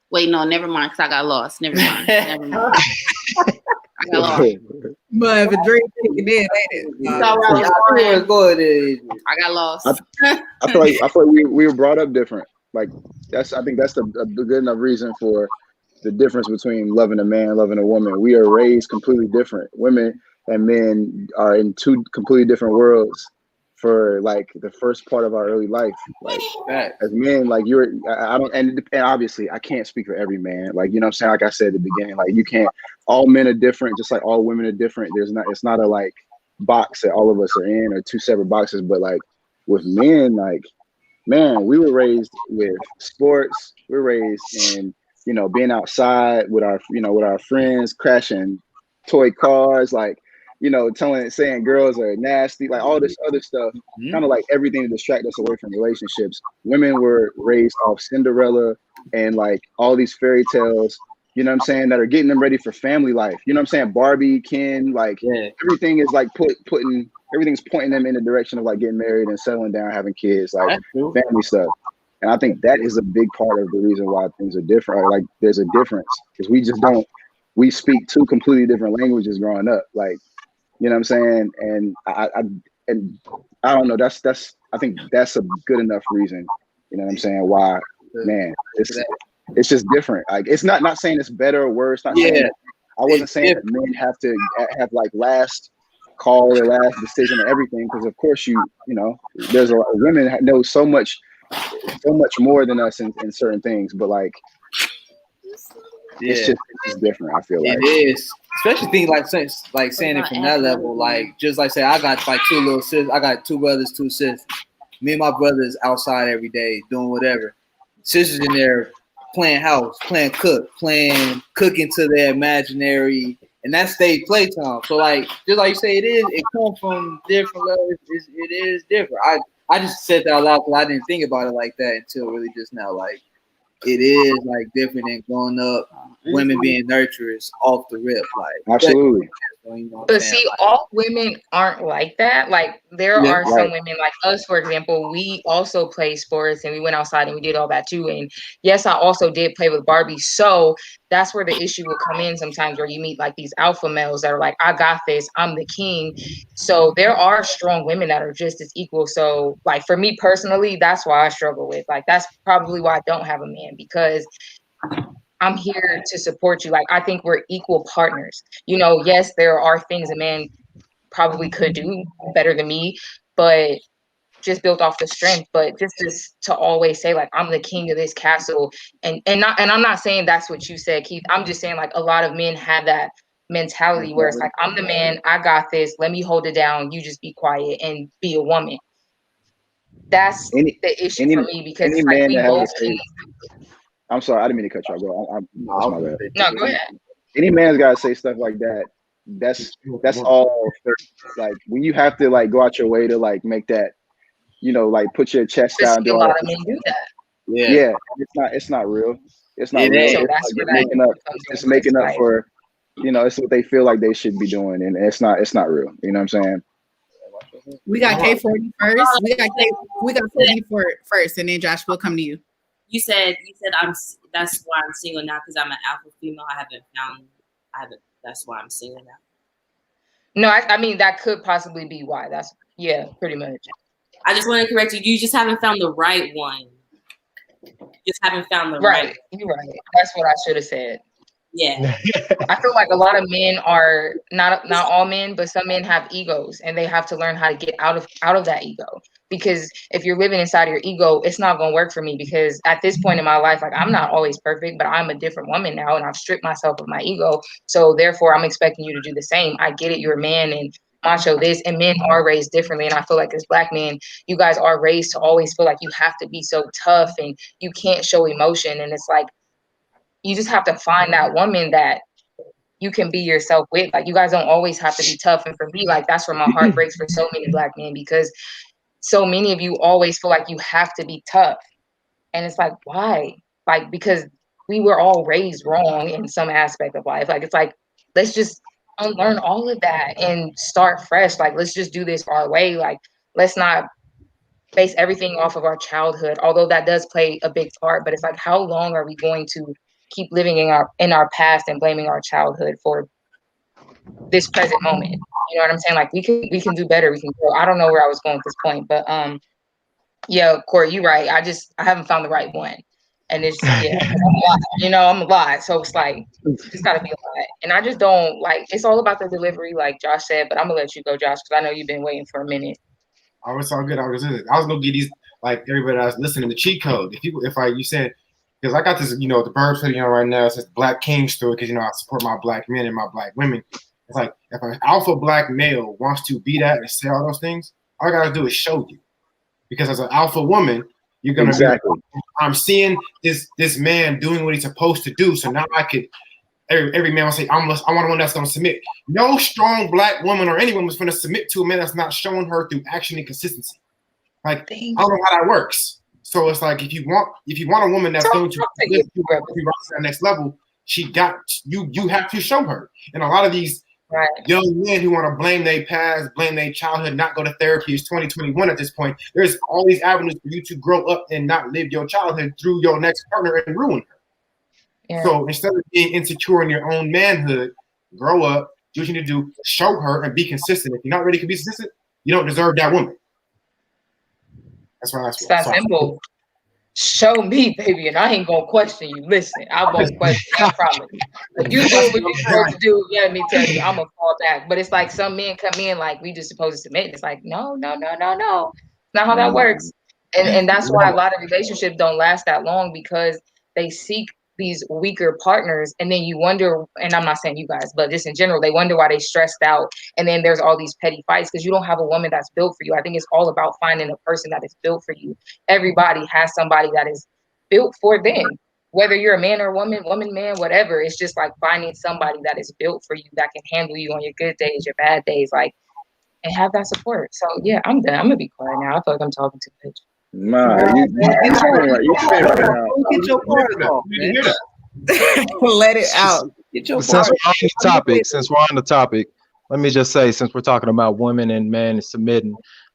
Wait, no, never mind, because I got lost. Never mind. Never mind. I got lost. But if a dream kicking in, ain't it? Go ahead. I got lost. I feel like we were brought up different. Like I think that's a good enough reason for the difference between loving a man and loving a woman. We are raised completely different. Women and men are in two completely different worlds for like the first part of our early life. Like as men, like I don't, and obviously I can't speak for every man. Like, you know what I'm saying? Like I said at the beginning, like you can't, all men are different, just like all women are different. It's not a like box that all of us are in, or two separate boxes. But like with men, like, man, we were raised with sports. We're raised in, you know, being outside with our friends, crashing toy cars, like, you know, saying girls are nasty, like all this other stuff, kind of like everything to distract us away from relationships. Women were raised off Cinderella and like all these fairy tales, you know what I'm saying, that are getting them ready for family life. You know what I'm saying? Barbie, Ken, like everything is like everything's pointing them in the direction of like getting married and settling down, having kids, like family stuff. And I think that is a big part of the reason why things are different. Or like there's a difference because we speak two completely different languages growing up. Like, you know what I'm saying? And I don't know. I think that's a good enough reason. You know what I'm saying? Why, man, it's just different. Like, it's not saying it's better or worse. Not saying I wasn't saying that men have to have like last call or last decision and everything, because of course you know there's a lot of women that know so much more than us in certain things, but like it's just different. I feel like it is, especially things like saying it from that level. Like, just like say I got like two little sisters, I got two brothers, two sisters. Me and my brothers outside every day doing whatever. Sisters in there playing house, playing cooking to their imaginary, and that's their playtime. So like, just like you say, it comes from different levels. It is different. I just said that out loud because I didn't think about it like that until really just now. Like, it is like different than growing up, women being nurturers off the rip. Like, absolutely. But see, all women aren't like that. Like, there are some women like us, for example. We also play sports and we went outside and we did all that too. And yes, I also did play with Barbie. So that's where the issue will come in sometimes, where you meet like these alpha males that are like, I got this, I'm the king. So there are strong women that are just as equal. So like for me personally, that's why I struggle with, like, that's probably why I don't have a man, because I'm here to support you. Like, I think we're equal partners. You know, yes, there are things a man probably could do better than me, but just built off the strength. But just to always say like, I'm the king of this castle, and I'm not saying that's what you said, Keith. I'm just saying like a lot of men have that mentality where it's like, I'm the man, I got this, let me hold it down, you just be quiet and be a woman. That's the issue for me, because it's like we both can. I'm sorry, I didn't mean to cut you off. No, go ahead. Any man's gotta say stuff like that. That's all. Like, when you have to like go out your way to like make that, you know, like put your chest out. And do a lot of men do that. Yeah, it's not real. It's not real. So it's like making up for, you know, it's what they feel like they should be doing, and it's not real. You know what I'm saying? We got K40 first. We got K40 first, and then Josh will come to you. You said that's why I'm single now, because I'm an alpha female. That's why I'm single now. No, I mean, that could possibly be why. That's, yeah, pretty much. I just want to correct you. You just haven't found the right one. Just haven't found the right. You're right. That's what I should have said. Yeah. I feel like a lot of men are not all men, but some men have egos, and they have to learn how to get out of that ego. because if you're living inside of your ego, it's not going to work for me, because at this point in my life, like, I'm not always perfect, but I'm a different woman now, and I've stripped myself of my ego. So therefore, I'm expecting you to do the same. I get it. You're a man and macho this, and men are raised differently. And I feel like as Black men, you guys are raised to always feel like you have to be so tough and you can't show emotion. And it's like, you just have to find that woman that you can be yourself with. Like, you guys don't always have to be tough. And for me, like, that's where my heart breaks for so many Black men, because so many of you always feel like you have to be tough. And it's like, why? Like, because we were all raised wrong in some aspect of life. Like, it's like, let's just unlearn all of that and start fresh. Like, let's just do this our way. Like, let's not base everything off of our childhood, although that does play a big part. But it's like, how long are we going to keep living in our past and blaming our childhood for this present moment? You know what I'm saying? Like, we can do better. We can grow. I don't know where I was going at this point, but yeah, Corey, you're right. I haven't found the right one. And it's, yeah, I'm a lot. So it's like, it's got to be a lot. And I just don't, like, it's all about the delivery, like Josh said, but I'm going to let you go, Josh, because I know you've been waiting for a minute. Oh, it's all good. I was going to get these, like, everybody that's listening, the cheat code. You said, because I got this, the bird sitting on right now, it says Black King story, because, I support my Black men and my Black women. It's like, if an alpha Black male wants to be that and say all those things, all I got to do is show you. Because as an alpha woman, you're going to be, I'm seeing this man doing what he's supposed to do. So now I could, every man will say, I want one that's going to submit. No strong Black woman or anyone was going to submit to a man that's not showing her through action and consistency. Like, I don't know how that works. So it's like, if you want a woman that's going to lift you up to that next level, you have to show her. And a lot of these young men who want to blame their past, blame their childhood, not go to therapy, it's 2021 at this point. There's all these avenues for you to grow up and not live your childhood through your next partner and ruin her. Yeah. So instead of being insecure in your own manhood, grow up, do what you need to do, show her and be consistent. If you're not ready to be consistent, you don't deserve that woman. That's why it's that simple. Show me, baby, and I ain't gonna question you. Listen, I won't question you, I promise. If you do what you're supposed to do, let me tell you, I'm gonna fall back. But it's like some men come in like we just supposed to submit. It's like, no. It's not how that works. And that's why a lot of relationships don't last that long, because they seek these weaker partners, and then you wonder, and I'm not saying you guys, but just in general, they wonder why they stressed out, and then there's all these petty fights because you don't have a woman that's built for you. I think it's all about finding a person that is built for you. Everybody has somebody that is built for them, whether you're a man or woman, man, whatever. It's just like finding somebody that is built for you, that can handle you on your good days, your bad days, like, and have that support. So yeah, I'm done. I'm gonna be quiet now. I feel like I'm talking too much. Nah, you're right now. Get your part off, man. Let it out. Get your since we're on the topic, let me just say, since we're talking about women and men submitting,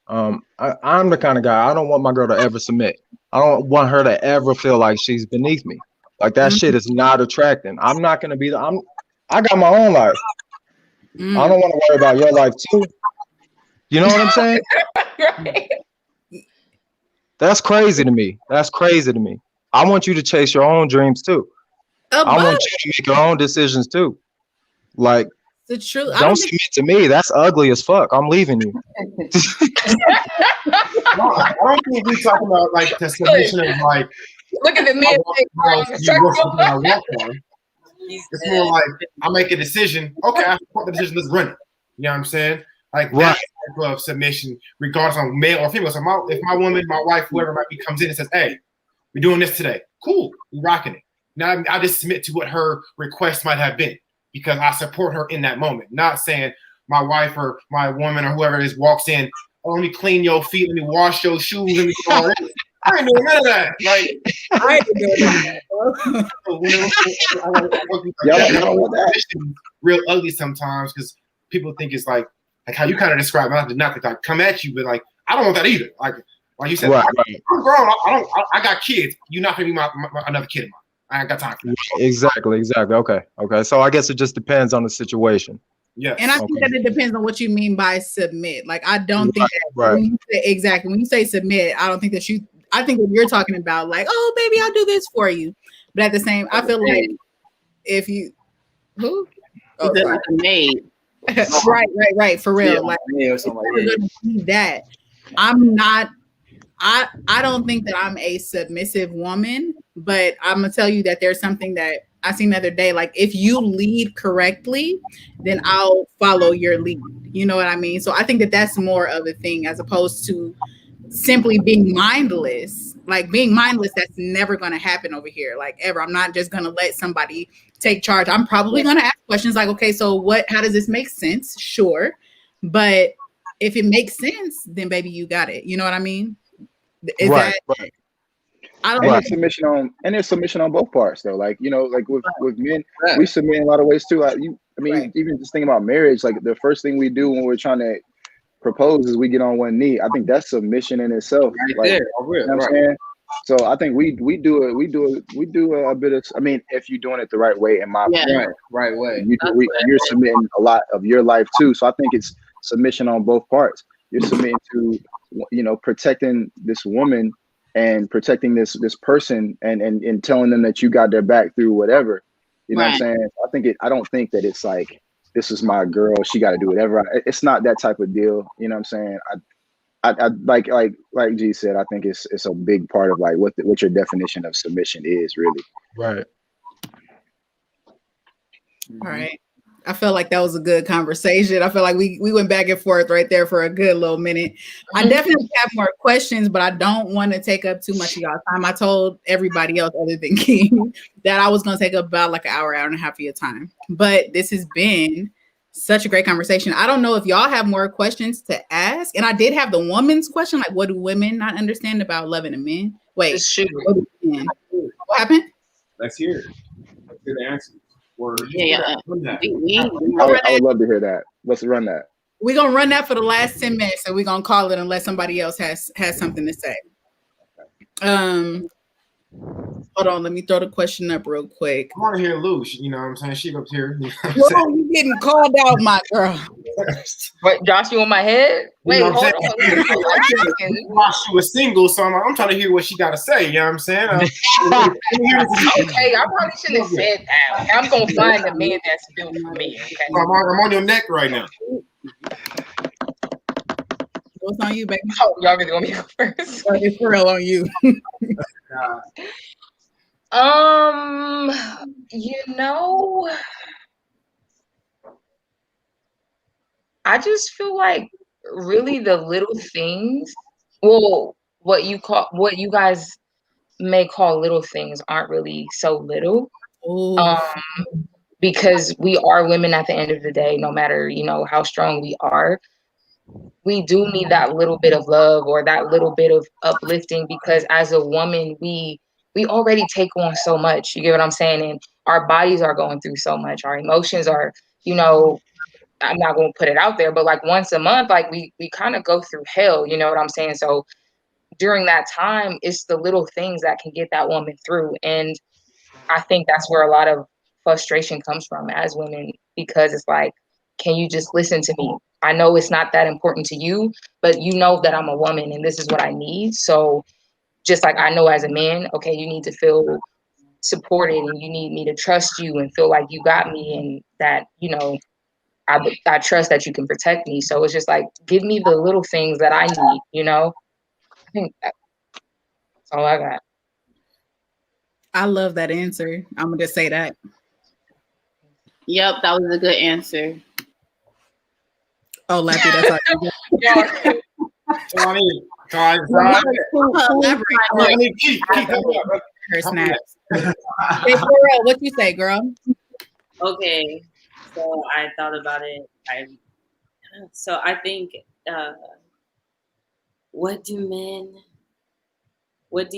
I'm the kind of guy, I don't want my girl to ever submit. I don't want her to ever feel like she's beneath me. Like, that shit is not attracting. I'm not gonna be I got my own life. I don't want to worry about your life too. You know what I'm saying? Right. That's crazy to me. I want you to chase your own dreams too. I want you to make your own decisions too. Like, the truth. Don't submit to me. That's ugly as fuck. I'm leaving you. No, I don't think we're talking about like the submission of like. Look at the men. It's more like I make a decision. Okay, I support the decision. Let's run it. You know what I'm saying? Like that type of submission, regardless of male or female. So if my woman, my wife, whoever might be, comes in and says, "Hey, we're doing this today," cool, we're rocking it. Now I just submit to what her request might have been because I support her in that moment. Not saying my wife or my woman or whoever it is walks in, "Oh, let me clean your feet, let me wash your shoes, let me do all that." I ain't doing none of that. Like, I ain't doing that. Real ugly sometimes because people think it's like how you kind of describe. Not to like come at you, but like I don't want that either. Like you said, I'm grown. I got kids. You're not gonna be my another kid of mine. I ain't got time for that. Exactly. Okay. So I guess it just depends on the situation. Yeah. And I think that it depends on what you mean by submit. Like I don't think that when you say submit, I don't think that I think that you're talking about like, oh baby, I'll do this for you. But at the same, I feel like if you maid. right, for real. Like if you're gonna be that, I'm not I don't think that I'm a submissive woman, but I'm gonna tell you that there's something that I seen the other day. Like if you lead correctly, then I'll follow your lead. You know what I mean? So I think that that's more of a thing as opposed to simply being mindless. Like being mindless, that's never going to happen over here, like ever. I'm not just going to let somebody take charge. I'm probably going to ask questions like, okay, so what, how does this make sense? Sure. But if it makes sense, then baby, you got it. You know what I mean? Is Right, that, right. I don't And know. there's submission on both parts though. Like, you know, like with men, Right. we submit in a lot of ways too. Like I mean, Right. even just thinking about marriage, like the first thing we do when we're trying to propose is we get on one knee. I think that's submission in itself. Right Like, there. Oh, real, you know what I'm right. saying? So I think we do a bit of. I mean, if you're doing it the right way, in my Yeah. opinion, Right way. you're submitting a lot of your life too. So I think it's submission on both parts. You're submitting to, you know, protecting this woman and protecting this person and telling them that you got their back through whatever. You know what I'm saying? I don't think that it's like, this is my girl, she got to do whatever. It's not that type of deal. You know what I'm saying? I like G said, I think it's a big part of like what your definition of submission is really. Right. All right. I feel like that was a good conversation. I feel like we went back and forth right there for a good little minute. I definitely have more questions, but I don't want to take up too much of y'all's time. I told everybody else other than King that I was going to take up about like an hour and a half of your time. But this has been such a great conversation. I don't know if y'all have more questions to ask. And I did have the woman's question, like what do women not understand about loving a man? Wait, what happened? Let's hear it. Let's hear the answers. Yeah. I would love to hear that. Let's run that. We're gonna run that for the last 10 minutes, and we're gonna call it unless somebody else has something to say. Hold on, let me throw the question up real quick. I want to hear Lou. You know what I'm saying? She up here. You know Whoa, you getting called out, my girl. Wait, Josh, you on my head? Wait, you know hold on. While she was single, so I'm trying to hear what she got to say. You know what I'm saying? Okay, I probably shouldn't have said that. I'm gonna find a man that's built for me. Okay, I'm on your neck right now. What's on you, baby? Oh, y'all really want me to go first? It's for real on you. You know, I just feel like really the little things, well, what you guys may call little things aren't really so little. Because we are women at the end of the day, no matter, you know, how strong we are, we do need that little bit of love or that little bit of uplifting, because as a woman, we already take on so much. You get what I'm saying? And our bodies are going through so much. Our emotions are, you know, I'm not going to put it out there, but like once a month, like we kind of go through hell. You know what I'm saying? So during that time, it's the little things that can get that woman through. And I think that's where a lot of frustration comes from as women, because it's like, can you just listen to me? I know it's not that important to you, but you know that I'm a woman and this is what I need. So just like I know as a man, okay, you need to feel supported and you need me to trust you and feel like you got me and that, you know, I trust that you can protect me. So it's just like, give me the little things that I need, you know? I think that's all I got. I love that answer. I'm gonna just say that. Yep, that was a good answer. Oh, Lappy, that's all. Her snaps. Hey, girl, what you say, girl? Okay, so I thought about it. I think, what do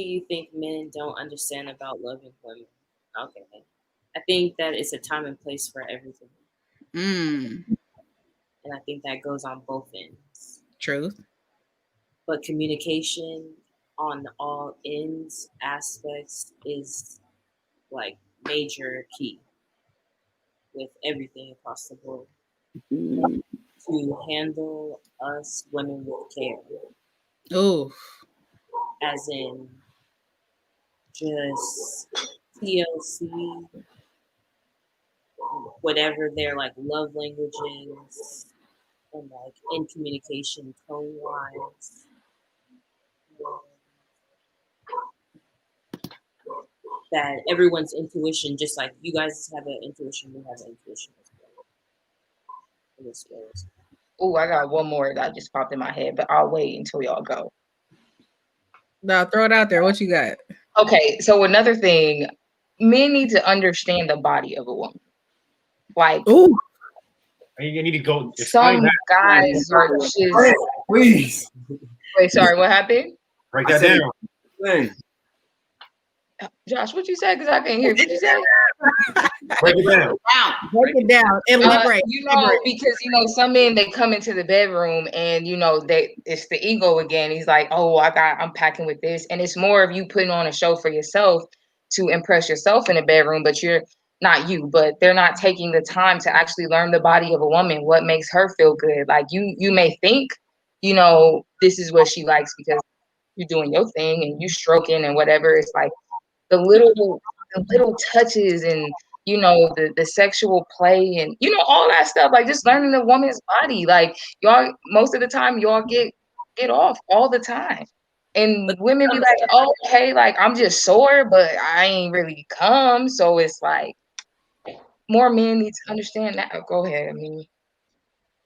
you think men don't understand about loving women? Okay, I think that it's a time and place for everything. And I think that goes on both ends. Truth. But communication on all ends, aspects is like major key with everything across the board to handle us women with care. Oh, as in just TLC, whatever their like love languages, and like in communication tone wise, that everyone's intuition, just like you guys have an intuition, we have an intuition as well. Oh, I got one more that just popped in my head, but I'll wait until y'all go. Now throw it out there. What you got? Okay, so another thing, men need to understand the body of a woman. Like, ooh, You need to go. Some guys are just. Please. Wait, sorry, what happened? Write that down. Please. Josh, what you said? Because I can't hear. What you said? Break it down. Break it down. Elaborate. Because some men, they come into the bedroom and it's the ego again. He's like, oh, I'm packing with this, and it's more of you putting on a show for yourself to impress yourself in the bedroom, but but they're not taking the time to actually learn the body of a woman, what makes her feel good. Like you may think, this is what she likes because you're doing your thing and you stroking and whatever. It's like the little touches and the sexual play and all that stuff, like just learning the woman's body. Like y'all, most of the time y'all get off all the time, and women be like, oh, okay, like I'm just sore but I ain't really come. So it's like more men need to understand that. Go ahead. I mean,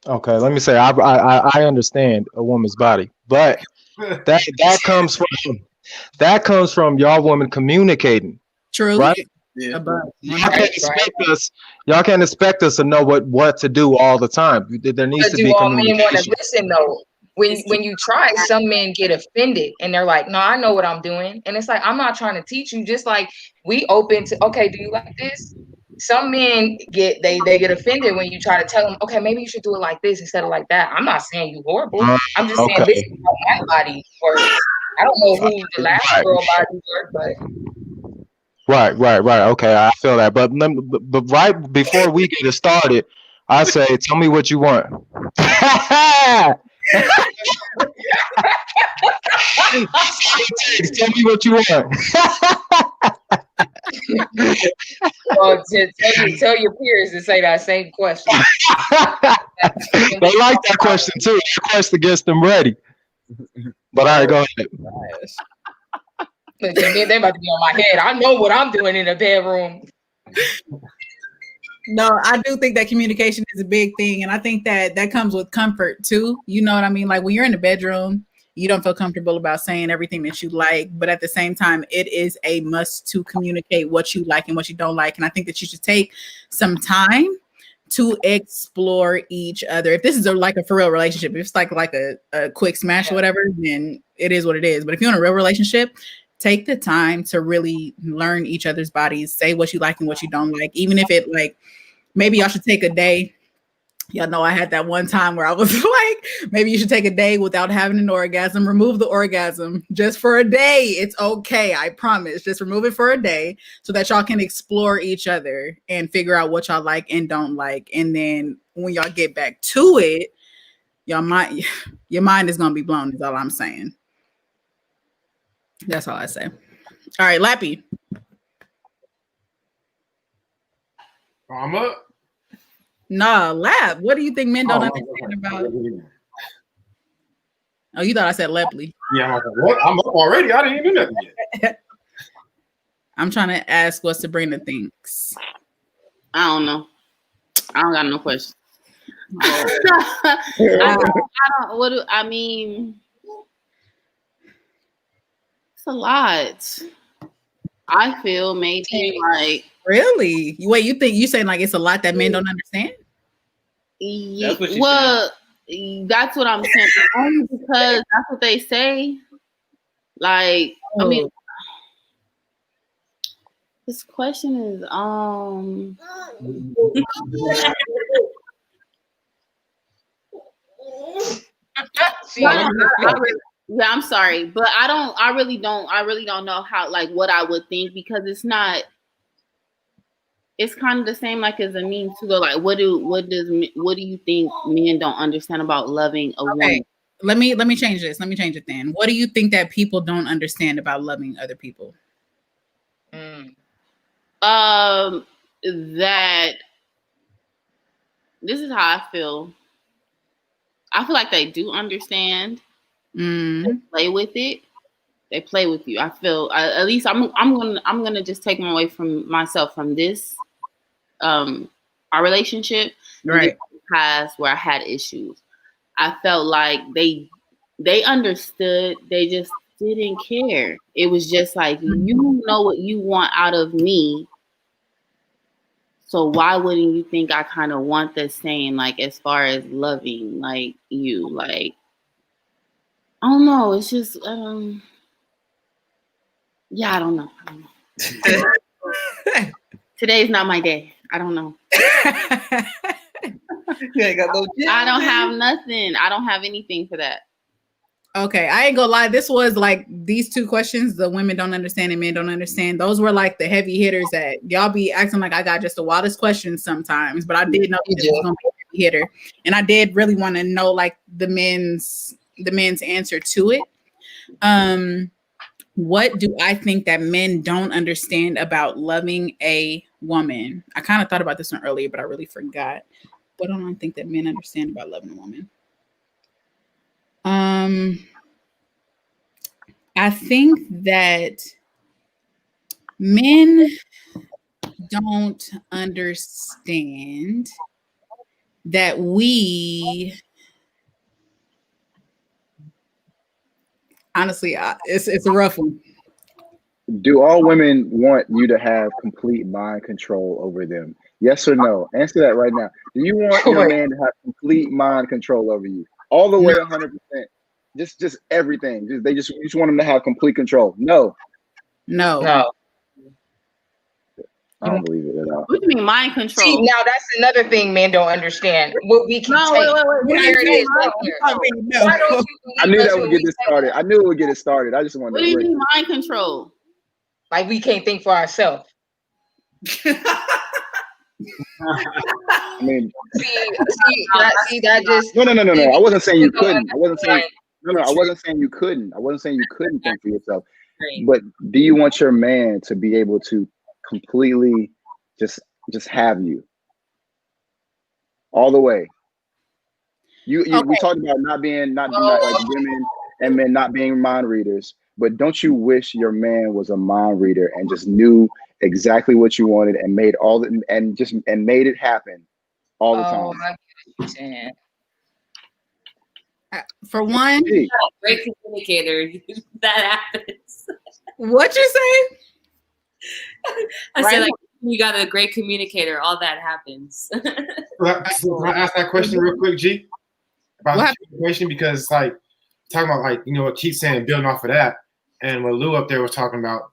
okay, let me say I understand a woman's body, but that comes from y'all women communicating. True. Right? Yeah. Y'all can't expect us to know what to do all the time. There needs to be all men want to communication. listen though? When you try, some men get offended and they're like, no, I know what I'm doing. And it's like, I'm not trying to teach you. Just like we open to, okay, do you like this? Some men get offended when you try to tell them, okay, maybe you should do it like this instead of like that. I'm not saying you horrible. I'm just saying this is how my body works. I don't know who the last girl body worked, but Right. Okay, I feel that. But right before we get it started, I say, tell me what you want. Tell me what you want. Well, tell your peers to say that same question. They like that question too. That question gets them ready. But all right, go ahead. Look, they about to be on my head. I know what I'm doing in the bedroom. No, I do think that communication is a big thing. And I think that comes with comfort too. You know what I mean? Like when you're in the bedroom, you don't feel comfortable about saying everything that you like. But at the same time, it is a must to communicate what you like and what you don't like. And I think that you should take some time to explore each other. If this is like a for real relationship, if it's like a quick smash or whatever, then it is what it is. But if you're in a real relationship, take the time to really learn each other's bodies, say what you like and what you don't like. Even if it like, maybe y'all should take a day. Y'all know I had that one time where I was like, maybe you should take a day without having an orgasm, remove the orgasm just for a day. It's okay. I promise. Just remove it for a day so that y'all can explore each other and figure out what y'all like and don't like. And then when y'all get back to it, your mind is going to be blown is all I'm saying. That's all I say. All right, Lappy. I'm up. Nah, Lap. What do you think men don't understand about? Oh, you thought I said Lepley. Yeah, I'm up already. I didn't even do nothing yet. I'm trying to ask what Sabrina thinks. I don't know. I don't got no questions. I mean, it's a lot. I feel maybe like. Really? Wait, you saying like it's a lot that men don't understand? Yeah, that's what I'm saying. Only because that's what they say. Like, I mean, this question is yeah, I'm sorry, but I really don't know how, like, what I would think, because it's kind of the same, like, as a mean to go, like, what do you think men don't understand about loving a woman? Let me change this. Let me change it then. What do you think that people don't understand about loving other people? That this is how I feel. I feel like they do understand. Play with it. They play with you. I feel at least I'm gonna just take them away from myself from this our relationship, Right. past where I had issues. I felt like they understood. They just didn't care. It was just like, you know what you want out of me. So why wouldn't you think I kind of want the same, like as far as loving like you? Like, I don't know. It's just yeah, I don't know. Today's not my day. I don't know. You ain't got no I don't have nothing. I don't have anything for that. Okay, I ain't gonna lie. This was like these two questions, the women don't understand and men don't understand. Those were like the heavy hitters that y'all be acting like I got just the wildest questions sometimes, but I did know this was gonna be a heavy hitter. And I did really want to know like the men's answer to it. What do I think that men don't understand about loving a woman? I kind of thought about this one earlier, but I really forgot. What don't I think that men understand about loving a woman? I think that men don't understand that honestly, it's a rough one. Do all women want you to have complete mind control over them? Yes or no? Answer that right now. Do you want your man to have complete mind control over you? All the way 100%. Just everything. You just want them to have complete control. No. I don't believe it at all. What do you mean mind control? See, now that's another thing men don't understand. What we can take. Wait. I knew that would get this started. I knew it would get it started. I just wanted What do you mean mind control? Like we can't think for ourselves. I mean, see, that just no. I wasn't saying you couldn't. I wasn't saying you couldn't. I wasn't saying you couldn't think for yourself. But do you want your man to be able to completely just have you all the way? We talked about not like women and men not being mind readers, but don't you wish your man was a mind reader and just knew exactly what you wanted and made made it happen all the time? For one, great communicator. That happens. What you say? I said, like, you got a great communicator. All that happens. Can I ask that question real quick, G? About the communication, because like talking about like what Keith's saying, building off of that, and what Lou up there was talking about,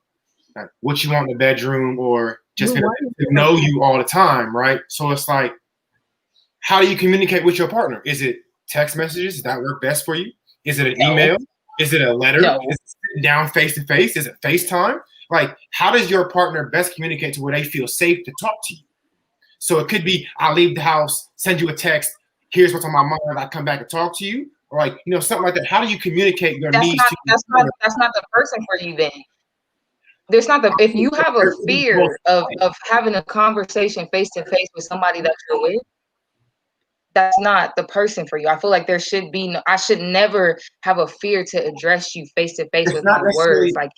like what you want in the bedroom, or just to know you all the time, right? So it's like, how do you communicate with your partner? Is it text messages? Does that work best for you? Is it an email? Is it a letter? Is it sitting down face to face? Is it FaceTime? Like, how does your partner best communicate to where they feel safe to talk to you? So it could be, I leave the house, send you a text, here's what's on my mind, I come back and talk to you, or like, something like that. How do you communicate your needs? That's not the person for you then. There's not if you have a fear of having a conversation face to face with somebody that you're with, that's not the person for you. I feel like there should be I should never have a fear to address you face to face with my words, like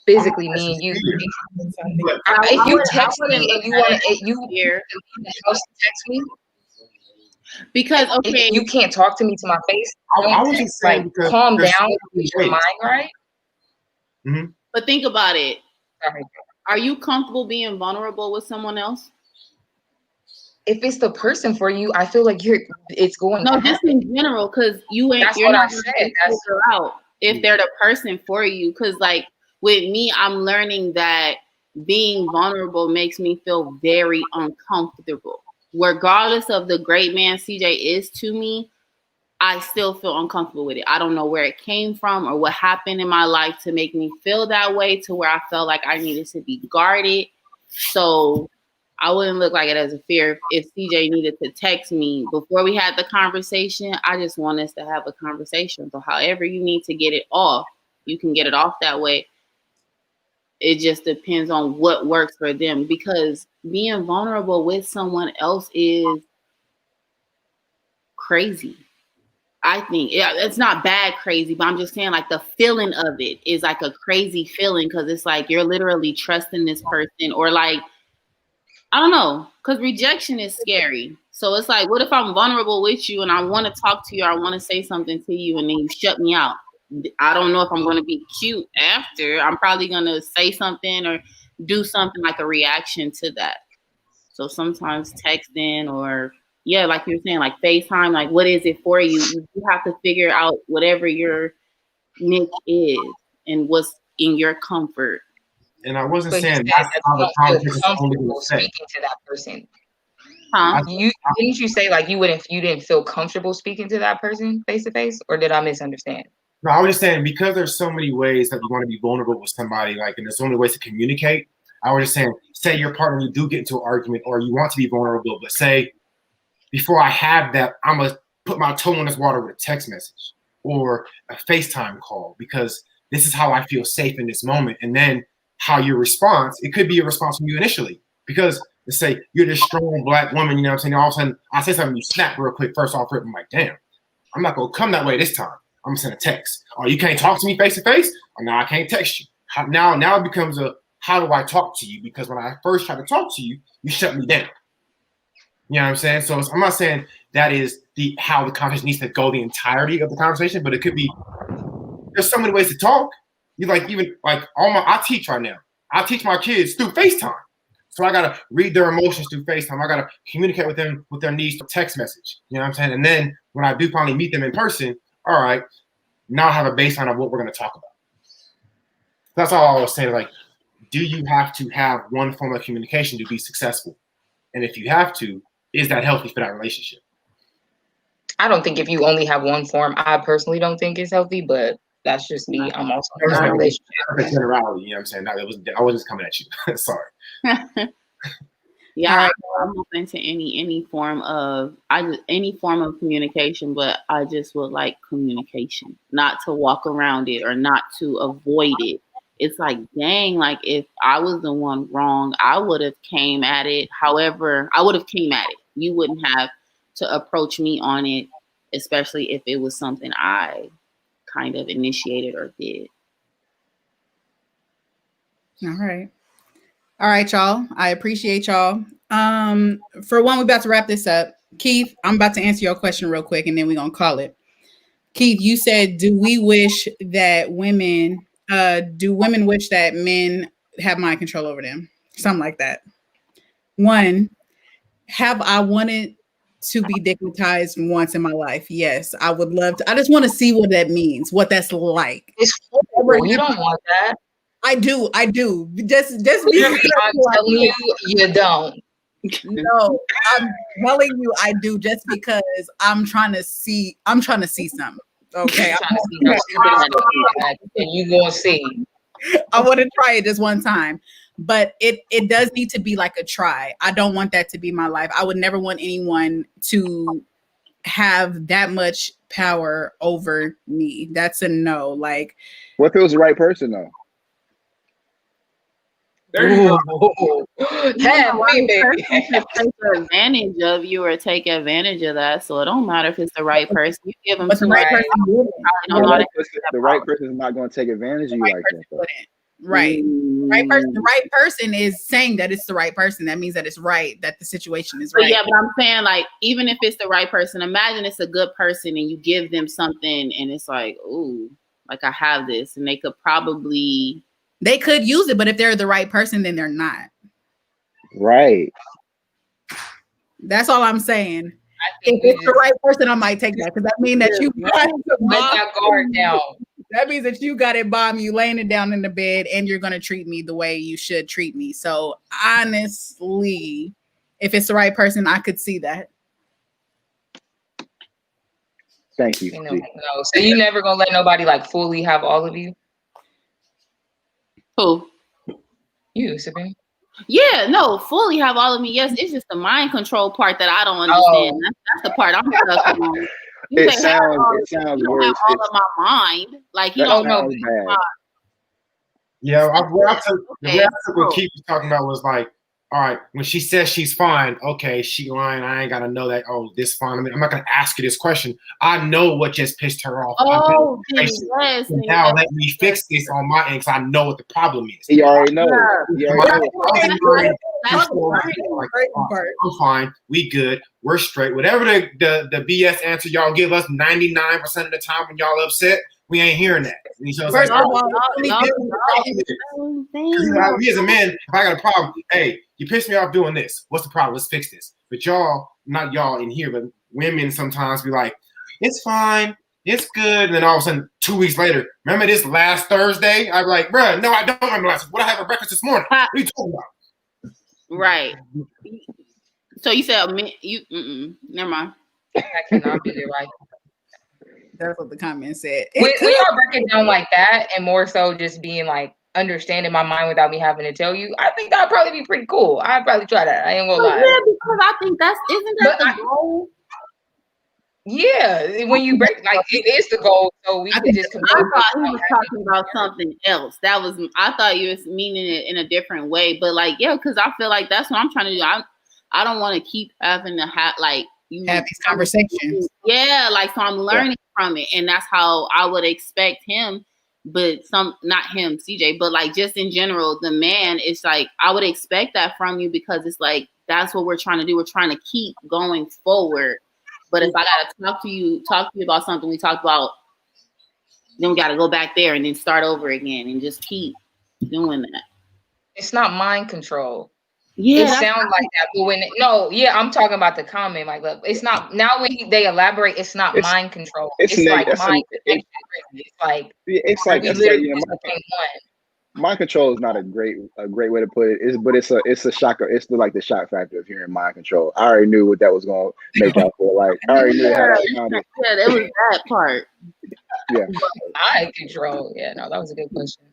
physically me and you. If you text me and you want to text me, because you can't talk to me to my face. I was just saying, like, calm down, get your mind right. Mm-hmm. But think about it. Are you comfortable being vulnerable with someone else? If it's the person for you, I feel like it's going. No, just in general, because you're not going to figure out if they're the person for you. Because like with me, I'm learning that being vulnerable makes me feel very uncomfortable. Regardless of the great man CJ is to me, I still feel uncomfortable with it. I don't know where it came from or what happened in my life to make me feel that way, to where I felt like I needed to be guarded. So I wouldn't look like it as a fear if CJ needed to text me before we had the conversation. I just want us to have a conversation. So however you need to get it off, you can get it off that way. It just depends on what works for them, because being vulnerable with someone else is crazy. I think it's not bad crazy, but I'm just saying like the feeling of it is like a crazy feeling because it's like you're literally trusting this person or like, I don't know, because rejection is scary. So it's like, what if I'm vulnerable with you and I want to talk to you or I want to say something to you and then you shut me out? I don't know if I'm going to be cute after. I'm probably going to say something or do something like a reaction to that. So sometimes texting or yeah, like you're saying, like FaceTime, like what is it for you? You have to figure out whatever your niche is and what's in your comfort. And I wasn't But saying you that's said how the that you conversation feel is only going comfortable to say. speaking to that person. Huh? Didn't you say like you didn't feel comfortable speaking to that person face to face, or did I misunderstand? No, I was just saying because there's so many ways that you want to be vulnerable with somebody, like, and there's so many ways to communicate. I was just saying, say your partner, you do get into an argument or you want to be vulnerable, but say before I have that, I'm gonna put my toe in this water with a text message or a FaceTime call because this is how I feel safe in this moment. And then how your response, it could be a response from you initially because let's say you're this strong black woman, you know what I'm saying? All of a sudden I say something, you snap real quick, first off, I'm like, damn, I'm not gonna come that way this time. I'm gonna send a text. Oh, you can't talk to me face to face? Or now I can't text you. Now it becomes a how do I talk to you? Because when I first tried to talk to you, you shut me down. You know what I'm saying? So I'm not saying that is how the conversation needs to go the entirety of the conversation, but it could be there's so many ways to talk. You like even like I teach right now. I teach my kids through FaceTime. So I gotta read their emotions through FaceTime. I gotta communicate with them with their needs through text message. You know what I'm saying? And then when I do finally meet them in person, all right, now I have a baseline of what we're gonna talk about. That's all I was saying. Like, do you have to have one form of communication to be successful? And if you have to, is that healthy for that relationship? I don't think if you only have one form, I personally don't think it's healthy, but that's just me. I'm also in a relationship. Generality, you know what I'm saying? I wasn't just coming at you. Sorry. Yeah, I'm open to any form of any form of communication, but I just would like communication, not to walk around it or not to avoid it. It's like, dang, like if I was the one wrong, I would have came at it. However, I would have came at it. You wouldn't have to approach me on it, especially if it was something I kind of initiated or did. All right, y'all. I appreciate y'all. For one, we're about to wrap this up. Keith, I'm about to answer your question real quick, and then we're gonna call it. Keith, you said, do women wish that men have mind control over them? Something like that. One, have I wanted to be dignitized once in my life? Yes, I would love to. I just want to see what that means, what that's like. It's horrible. You don't want that. I do. Just because I'm telling you, you don't. No, I'm telling you, I do. Just because I'm trying to see something. Okay, and you gonna see. I want to try it just one time, but it does need to be like a try. I don't want that to be my life. I would never want anyone to have that much power over me. That's a no. Like, what if it was the right person though? There you go. Take advantage of you or take advantage of that. So it don't matter if it's the right person. You give them the right person. The right person is not going to take advantage of you like that. Right. The right person is saying that it's the right person. That means that it's right, that the situation is right. But yeah, but I'm saying, like, even if it's the right person, imagine it's a good person and you give them something and it's like, ooh, like I have this, and they could use it, but if they're the right person, then they're not. Right. That's all I'm saying. If it's the right person, I might take that because that means that you let that guard down. That means that you got it bomb, you laying it down in the bed, and you're gonna treat me the way you should treat me. So honestly, if it's the right person, I could see that. Thank you. No. So you never gonna let nobody like fully have all of you? Who? You, Sabrina. Yeah, no, fully have all of me. Yes, it's just the mind control part that I don't understand. That's the part I'm stuck on. It sounds worse. Have all of my mind, like you don't know. Yeah, what Keith was talking about was like, all right, when she says she's fine, okay, she lying. I ain't gotta know that. Oh, this fine. I'm not gonna ask her this question. I know what just pissed her off. Oh, yes. Now let me fix this on my end because I know what the problem is. He already knows. He already knows. I'm fine. We good. We're straight. Whatever the BS answer y'all give us 99% of the time when y'all upset, we ain't hearing that. First of all, me as a man, if I got a problem, hey, you pissed me off doing this. What's the problem? Let's fix this. But y'all, not y'all in here, but women sometimes be like, it's fine, it's good. And then all of a sudden, 2 weeks later, remember this last Thursday? I'm like, bruh, no, I don't remember last. What I had for breakfast this morning? What are you talking about? Right. So you said never mind. I cannot be there, right? That's what the comment said. When y'all break it down like that, and more so just being like understanding my mind without me having to tell you, I think that'd probably be pretty cool. I'd probably try that. I ain't gonna lie. Yeah, because I think isn't that the goal? Yeah, when you break, like it is the goal. So we could just. I thought he was talking about something else. I thought you was meaning it in a different way. But like, yeah, because I feel like that's what I'm trying to do. I don't want to keep having to have these conversations. Yeah, like so I'm learning from it, and that's how I would expect him. But not him, CJ, but like just in general, the man is like I would expect that from you because it's like that's what we're trying to do. We're trying to keep going forward. But if I gotta talk to you about something we talked about, then we gotta go back there and then start over again and just keep doing that. It's not mind control. Yeah, it sounds like that, but I'm talking about the comment. Like, look, it's not now when they elaborate. It's not mind control. It's like mind connection. It's like we literally mind control is not a great way to put it. But it's a shocker. It's the shock factor of hearing mind control. I already knew what that was going to make y'all feel like. I already knew how that sounded. Yeah, that was that part. Yeah, mind control. Yeah, no, that was a good question.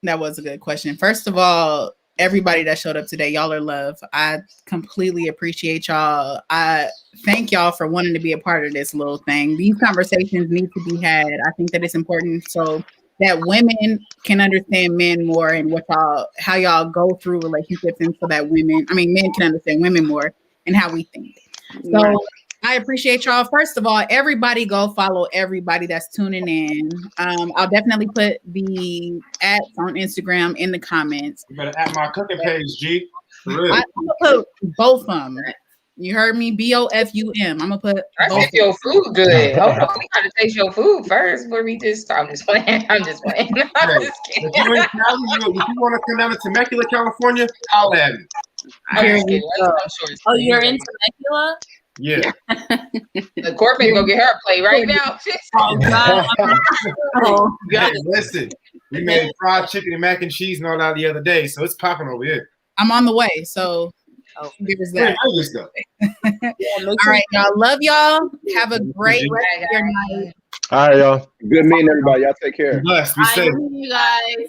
That was a good question. First of all, everybody that showed up today, y'all are love. I completely appreciate y'all. I thank y'all for wanting to be a part of this little thing. These conversations need to be had. I think that it's important so that women can understand men more and how y'all go through relationships, and so that men can understand women more and how we think. So I appreciate y'all. First of all, everybody go follow everybody that's tuning in. I'll definitely put the ads on Instagram in the comments. You better add my cooking page, G. I'm gonna put both of them. You heard me? BOFUM. I'm gonna put. Both your food good. Hold on, we gotta taste your food first before we just. I'm just playing. I'm just kidding. If you want to come down to Temecula, California, I'll add it. Oh, you're in Temecula? Yeah. The Corbin go get her a plate right now. Oh, God. Hey, listen, we made fried chicken and mac and cheese and all that the other day, so it's popping over here. I'm on the way, so give us that. All right, y'all. Love y'all. Have a great rest of your night. All right, y'all. Good meeting everybody. Y'all take care. Bless. Be safe. You guys.